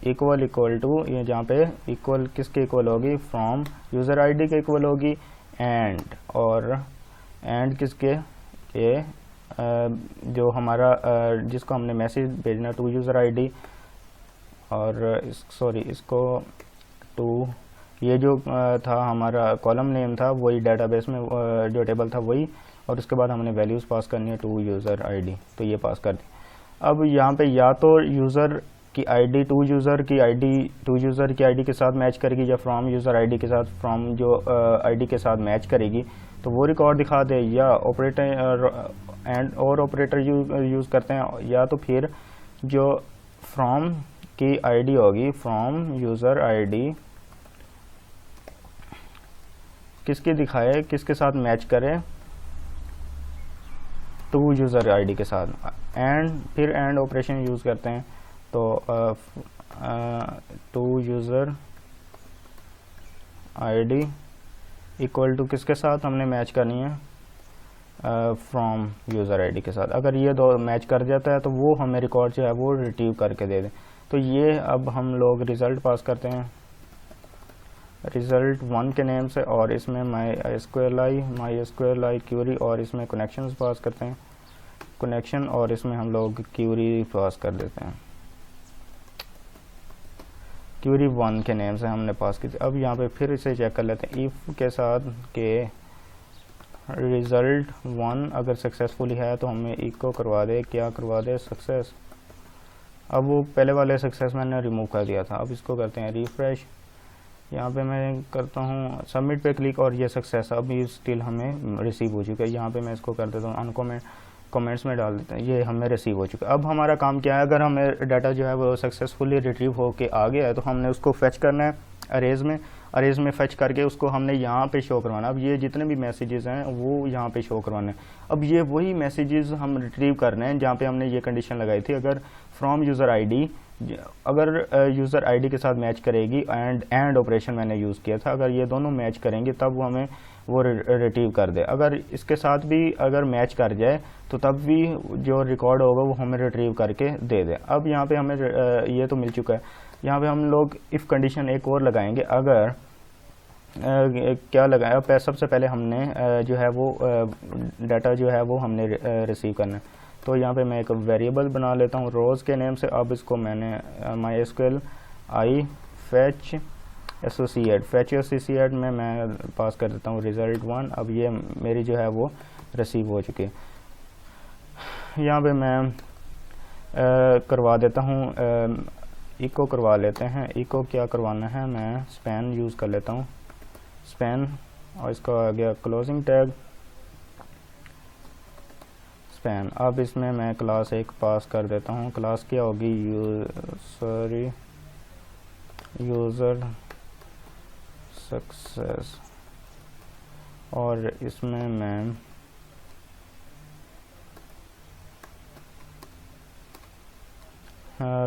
equal to, ये जहाँ पे इक्वल किसके इक्वल होगी, फ्रॉम यूज़र आईडी के इक्वल होगी, एंड और एंड किसके, ये जो हमारा जिसको हमने मैसेज भेजना टू यूज़र आईडी, और इसको टू, ये जो था हमारा कॉलम नेम था वही डाटाबेस में जो टेबल था वही, और उसके बाद हमने वैल्यूज़ पास करनी है टू यूज़र आईडी, तो ये पास कर दी। अब यहाँ पे या तो यूज़र की आईडी टू यूज़र की आईडी के साथ मैच करेगी, या फ्रॉम यूज़र आईडी के साथ फ्रॉम जो आईडी के साथ मैच करेगी तो वो रिकॉर्ड दिखा दे, या ऑपरेटर एंड और ऑपरेटर यूज़ करते हैं, या तो फिर जो फ्रॉम की आईडी होगी, फ्रॉम यूज़र आईडी किसकी दिखाए, किसके साथ मैच करे, टू यूज़र आईडी के साथ, फिर एंड ऑपरेशन यूज़ करते हैं। तो to user ID equal to किसके साथ हमने मैच करनी है, फ्रॉम यूज़र आईडी के साथ। अगर ये दो मैच कर जाता है तो वो हमें रिकॉर्ड जो है वो रिट्रीव करके दे दें। तो ये अब हम लोग रिज़ल्ट पास करते हैं रिज़ल्ट 1 के नेम से, और इसमें माई एसक्यूएल आई क्यूरी, और इसमें कनेक्शंस पास करते हैं कनेक्शन, और इसमें हम लोग क्यूरी पास कर देते हैं, क्यूरी 1 के नेम से हमने पास की थी। अब यहाँ पे फिर इसे चेक कर लेते हैं इफ़ के साथ के रिज़ल्ट 1 अगर सक्सेसफुली है तो हमें इको करवा दे, क्या करवा दे, सक्सेस। अब वो पहले वाले सक्सेस मैंने रिमूव कर दिया था। अब इसको करते हैं रिफ्रेश, यहाँ पे मैं करता हूँ सबमिट पे क्लिक, और ये सक्सेस अब ये स्टिल हमें रिसीव हो चुका है। यहाँ पे मैं इसको कर देता हूँ अनकमेंट, कमेंट्स में डाल देते हैं, ये हमें रिसीव हो चुका है। अब हमारा काम क्या है, अगर हमें डाटा जो है वो सक्सेसफुली रिट्रीव हो के आ गया है तो हमने उसको फेच करना है अरेज में फेच करके उसको हमने यहाँ पे शो करवाना। अब ये जितने भी मैसेजेस हैं वो यहाँ पे शो करवाने हैं। अब ये वही मैसेजेस हम रिट्रीव करने हैं जहाँ पे हमने ये कंडीशन लगाई थी, अगर फ्रॉम यूज़र आईडी अगर यूज़र आईडी के साथ मैच करेगी, एंड ऑपरेशन मैंने यूज़ किया था, अगर ये दोनों मैच करेंगे तब वो हमें वो रिट्रीव कर दे। अगर इसके साथ भी अगर मैच कर जाए तो तब भी जो रिकॉर्ड होगा वो हमें रिट्रीव करके दे दे। अब यहाँ पे हमें ये तो मिल चुका है। यहाँ पे हम लोग इफ़ कंडीशन एक और लगाएंगे। अगर क्या लगाया, सबसे पहले हमने जो है वो डाटा जो है वो हमने रिसीव करना है। तो यहाँ पे मैं एक वेरिएबल बना लेता हूँ रोज़ के नेम से। अब इसको मैंने my SQL I fetch associate में मैं पास कर देता हूँ रिज़ल्ट 1। अब ये मेरी जो है वो रिसीव हो चुकी है। यहाँ पे मैं करवा देता हूँ इको करवा लेते हैं। इको क्या करवाना है, मैं स्पैन यूज़ कर लेता हूँ, स्पैन, और इसका आ गया क्लोजिंग टैग स्पैन। अब इसमें मैं क्लास एक पास कर देता हूँ। क्लास क्या होगी, यूज़र सक्सेस, और इसमें मैं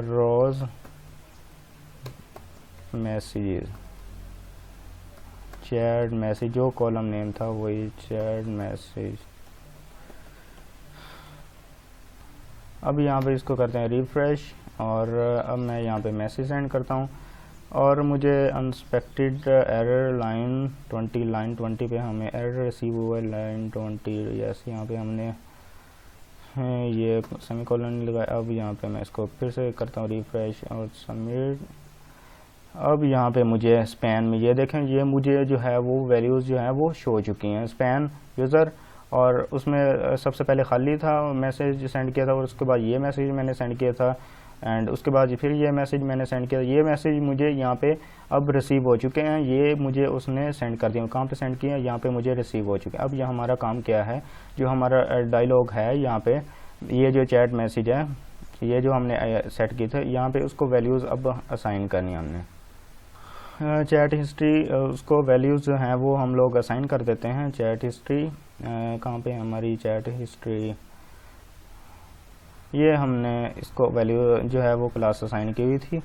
रोज़ मैसेज चैट मैसेज, जो कॉलम नेम था वही चैट मैसेज। अब यहाँ पे इसको करते हैं रिफ्रेश, और अब मैं यहाँ पे मैसेज सेंड करता हूँ। और मुझे अनएक्सपेक्टेड एरर लाइन 20 पे हमें एरर रिसीव हुआ है लाइन 20। यस, यहाँ पे हमने ये सेमीकोलन लगाया। अब यहाँ पे मैं इसको फिर से करता हूँ रिफ्रेश और सबमिट। अब यहाँ पे मुझे स्पैन में ये देखें, ये मुझे जो है वो वैल्यूज़ जो है वो शो हो चुकी हैं स्पैन यूज़र। और उसमें सबसे पहले खाली था, मैसेज सेंड किया था, और उसके बाद ये मैसेज मैंने सेंड किया था, एंड उसके बाद फिर ये मैसेज मैंने सेंड किया। ये मैसेज मुझे यहाँ पे अब रिसीव हो चुके हैं, ये मुझे उसने सेंड कर दिया। कहाँ पे सेंड किया? यहाँ पे मुझे रिसीव हो चुके हैं। अब यह हमारा काम क्या है, जो हमारा डायलॉग है यहाँ पे, ये जो चैट मैसेज है, ये जो हमने सेट की थे, यहाँ पे उसको वैल्यूज़ अब असाइन करनी है हमने। चैट हिस्ट्री, उसको वैल्यूज़ जो हैं वो हम लोग असाइन कर देते हैं। चैट हिस्ट्री कहाँ पे हमारी चैट हिस्ट्री, ये हमने इसको वैल्यू जो है वो क्लास असाइन की हुई थी।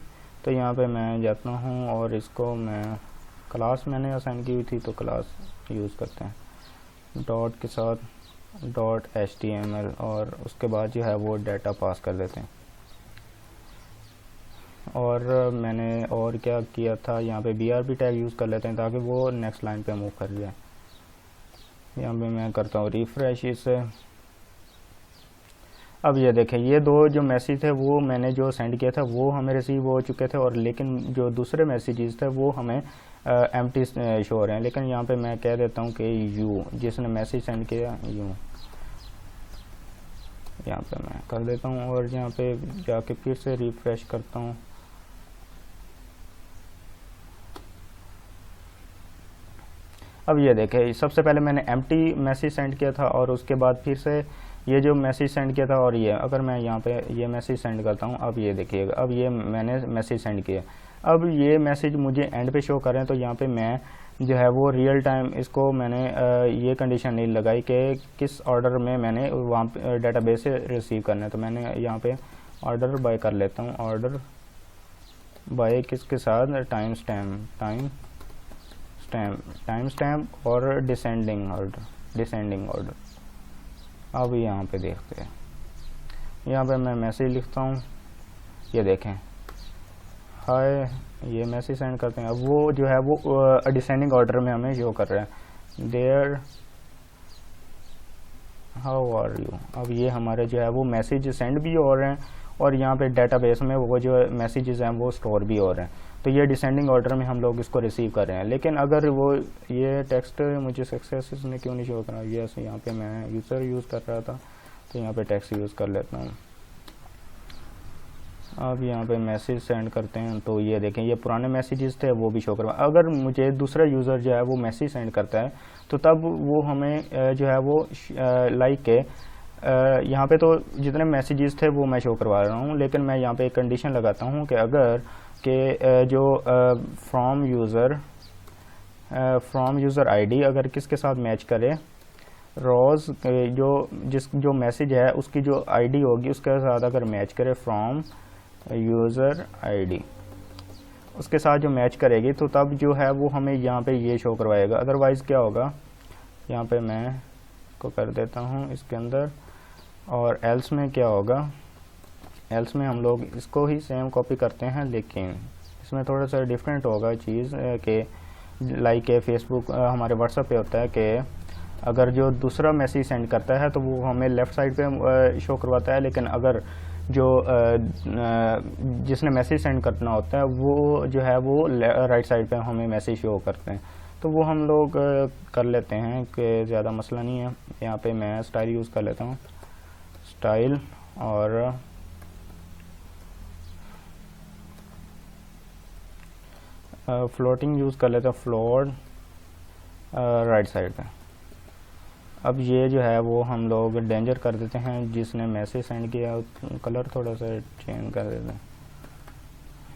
तो यहाँ पे मैं जाता हूँ और इसको मैं क्लास मैंने असाइन की हुई थी, तो क्लास यूज़ करते हैं डॉट के साथ डॉट HTML, और उसके बाद जो है वो डाटा पास कर देते हैं। और मैंने और क्या किया था, यहाँ पे BRB टैग यूज़ कर लेते हैं ताकि वो नेक्स्ट लाइन पे मूव कर जाए। यहाँ पे मैं करता हूँ रिफ्रेश इसे। अब ये देखें, ये दो जो मैसेज थे वो मैंने जो सेंड किया था वो हमें रिसीव हो चुके थे, और लेकिन जो दूसरे मैसेजेस थे वो हमें एम्प्टी शो हो रहे हैं। लेकिन यहाँ पे मैं कह देता हूँ कि यू, जिसने मैसेज सेंड किया यू, यहाँ पे मैं कर देता हूँ, और यहाँ पे जाके फिर से रिफ्रेश करता हूँ। अब ये देखें, सबसे पहले मैंने एम्प्टी मैसेज सेंड किया था, और उसके बाद फिर से ये जो मैसेज सेंड किया था, और ये अगर मैं यहाँ पे ये मैसेज सेंड करता हूँ, अब ये देखिएगा, अब ये मैंने मैसेज सेंड किया। अब ये मैसेज मुझे एंड पे शो कर रहे हैं, तो यहाँ पे मैं जो है वो रियल टाइम इसको मैंने ये कंडीशन नहीं लगाई कि किस ऑर्डर में मैंने वहाँ पे डेटाबेस से रिसीव करना है। तो मैंने यहाँ पे ऑर्डर बाय कर लेता हूँ, ऑर्डर बाय किसके साथ, टाइम स्टैम्प और डिसेंडिंग ऑर्डर। अब यहाँ पे देखते हैं, यहाँ पे मैं मैसेज लिखता हूँ, ये देखें हाय, ये मैसेज सेंड करते हैं। अब वो जो है वो डिसेंडिंग ऑर्डर में हमें शो कर रहा है, देयर हाउ आर यू। अब ये हमारे जो है वो मैसेज सेंड भी हो रहे हैं, और यहाँ पे डेटाबेस में वो जो मैसेजेस हैं वो स्टोर भी हो रहे हैं। तो ये डिसेंडिंग ऑर्डर में हम लोग इसको रिसीव कर रहे हैं। लेकिन अगर वो ये टेक्स्ट मुझे सक्सेस ने क्यों नहीं शो करा, ये यहाँ पे मैं यूज़र यूज़ कर रहा था, तो यहाँ पे टेक्स्ट यूज़ कर लेता हूँ। अब यहाँ पे मैसेज सेंड करते हैं, तो ये देखें, ये पुराने मैसेजेस थे वो भी शो करवा। अगर मुझे दूसरा यूज़र जो है वो मैसेज सेंड करता है, तो तब वो हमें जो है वो लाइक के यहाँ पे तो जितने मैसेजेस थे वो मैं शो करवा रहा हूँ। लेकिन मैं यहाँ पे एक कंडीशन लगाता हूँ कि अगर कि जो फ्रॉम यूज़र आईडी अगर किसके साथ मैच करे, रोज़ जो मैसेज है उसकी जो आईडी होगी उसके साथ अगर मैच करे, फ्रॉम यूज़र आईडी उसके साथ जो मैच करेगी, तो तब जो है वो हमें यहाँ पे ये शो करवाएगा। अदरवाइज़ क्या होगा, यहाँ पे मैं को कर देता हूँ इसके अंदर, और एल्स में क्या होगा, एल्स में हम लोग इसको ही सेम कॉपी करते हैं, लेकिन इसमें थोड़ा सा डिफरेंट होगा चीज़ कि लाइक फेसबुक हमारे व्हाट्सएप पे होता है कि अगर जो दूसरा मैसेज सेंड करता है तो वो हमें लेफ़्ट साइड पे शो करवाता है, लेकिन अगर जो जिसने मैसेज सेंड करना होता है वो जो है वो राइट साइड पे हमें मैसेज शो करते हैं। तो वो हम लोग कर लेते हैं कि ज़्यादा मसला नहीं है। यहाँ पे मैं स्टाइल यूज़ कर लेता हूँ, स्टाइल, और फ्लोटिंग यूज़ कर लेते हैं, फ्लोट राइट साइड पे। अब ये जो है वो हम लोग डेंजर कर देते हैं, जिसने मैसेज सेंड किया कलर थोड़ा सा चेंज कर देते हैं।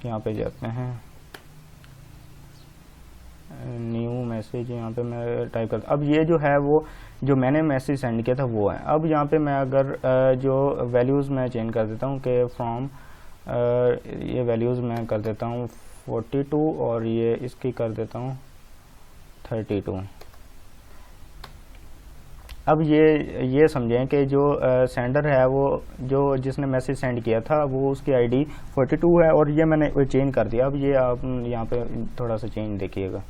यहाँ पे जाते हैं, न्यू मैसेज, यहाँ पे मैं टाइप करता। अब ये जो है वो जो मैंने मैसेज सेंड किया था वो है। अब यहाँ पे मैं अगर जो वैल्यूज़ मैं चेंज कर देता हूँ कि फ्रॉम ये वैल्यूज़ मैं कर देता हूँ 42, और ये इसकी कर देता हूँ 32। अब ये समझें कि जो सेंडर है वो जो जिसने मैसेज सेंड किया था वो उसकी आईडी 42 है और ये मैंने चेंज कर दिया। अब ये आप यहाँ पे थोड़ा सा चेंज देखिएगा।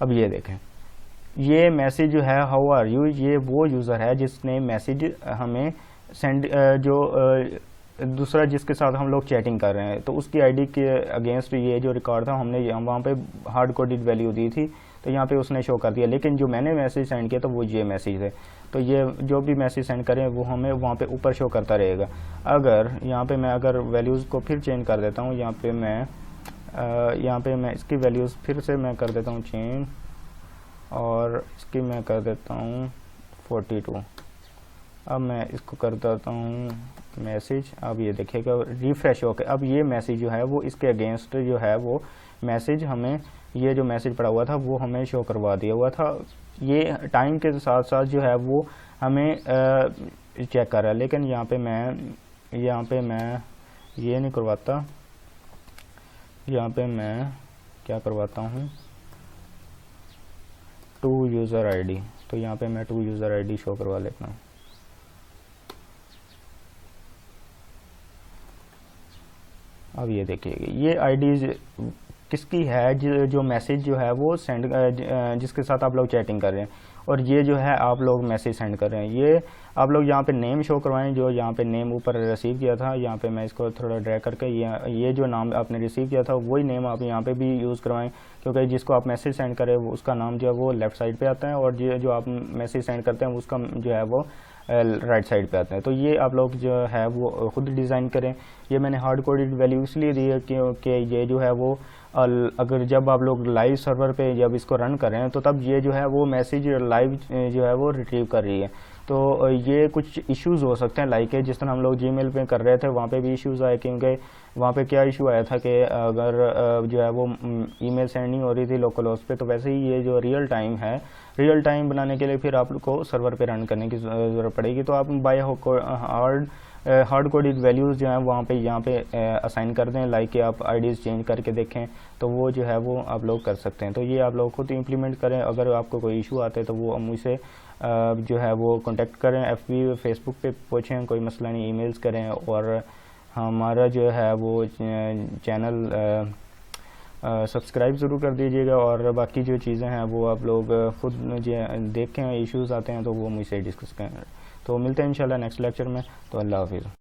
अब ये देखें, ये मैसेज जो है हाउ आर यू, ये वो यूज़र है जिसने मैसेज हमें सेंड जो दूसरा जिसके साथ हम लोग चैटिंग कर रहे हैं, तो उसकी आईडी के अगेंस्ट ये जो रिकॉर्ड था हमने वहाँ पे हार्ड कोडेड वैल्यू दी थी, तो यहाँ पे उसने शो कर दिया। लेकिन जो मैंने मैसेज सेंड किया तो वो ये मैसेज है, तो ये जो भी मैसेज सेंड करें वो हमें वहाँ पे ऊपर शो करता रहेगा। अगर यहाँ पे मैं अगर वैल्यूज़ को फिर चेंज कर देता हूँ, यहाँ पे मैं इसकी वैल्यूज़ फिर से मैं कर देता हूँ चेंज और इसकी मैं कर देता हूँ 42। अब मैं इसको कर देता हूँ मैसेज। अब ये देखिएगा रिफ्रेश होकर अब ये मैसेज जो है वो इसके अगेंस्ट जो है वो मैसेज हमें ये जो मैसेज पड़ा हुआ था वो हमें शो करवा दिया हुआ था। ये टाइम के साथ साथ जो है वो हमें चेक कर रहा है। लेकिन यहाँ पे मैं ये नहीं करवाता, यहाँ पे मैं क्या करवाता हूँ टू यूज़र आईडी, तो यहाँ पे मैं टू यूज़र आईडी शो करवा लेता हूँ। अब ये देखिए ये आईडीज किसकी है, जो मैसेज जो है वो सेंड जिसके साथ आप लोग चैटिंग कर रहे हैं, और ये जो है आप लोग मैसेज सेंड कर रहे हैं। ये आप लोग यहाँ पे नेम शो करवाएं, जो यहाँ पे नेम ऊपर रिसीव किया था, यहाँ पे मैं इसको थोड़ा ड्रैग करके ये जो नाम आपने रिसीव किया था वही नेम आप यहाँ पे भी यूज़ करवाएं, क्योंकि जिसको आप मैसेज सेंड करें वो उसका नाम जो है वो लेफ़्ट साइड पे आता है और जो आप मैसेज सेंड करते हैं उसका जो है वो राइट साइड पे आते हैं। तो ये आप लोग जो है वो खुद डिज़ाइन करें। ये मैंने हार्ड कोडेड वैल्यू इसलिए दी है क्योंकि ये जो है वो अगर जब आप लोग लाइव सर्वर पे जब इसको रन कर रहे हैं तो तब ये जो है वो मैसेज लाइव जो है वो रिट्रीव कर रही है। तो ये कुछ इश्यूज़ हो सकते हैं, लाइक जिस तरह हम लोग जीमेल पे कर रहे थे वहाँ पे भी इश्यूज़ आए, क्योंकि वहाँ पे क्या इशू आया था कि अगर जो है वो ईमेल सेंड नहीं हो रही थी लोकल होस्ट पे, तो वैसे ही ये जो रियल टाइम है, रियल टाइम बनाने के लिए फिर आप को सर्वर पे रन करने की ज़रूरत पड़ेगी। तो आप बाय हार्ड कोडेड वैल्यूज़ जो हैं वहाँ पे यहाँ पे असाइन कर दें, लाइक कि आप आईडीज़ चेंज करके देखें, तो वो जो है वो आप लोग कर सकते हैं। तो ये आप लोग खुद इम्प्लीमेंट करें। अगर आपको कोई इशू आता है तो वो मुझसे जो है वो कांटेक्ट करें, FB फेसबुक पे पूछें, कोई मसला नहीं, ईमेल्स करें। और हमारा जो है वो चैनल सब्सक्राइब ज़रूर कर दीजिएगा, और बाकी जो चीज़ें हैं वो आप लोग खुद देखें, इश्यूज़ आते हैं तो वो मुझसे डिस्कस करें। तो मिलते हैं इंशाल्लाह नेक्स्ट लेक्चर में। तो अल्लाह हाफिज़।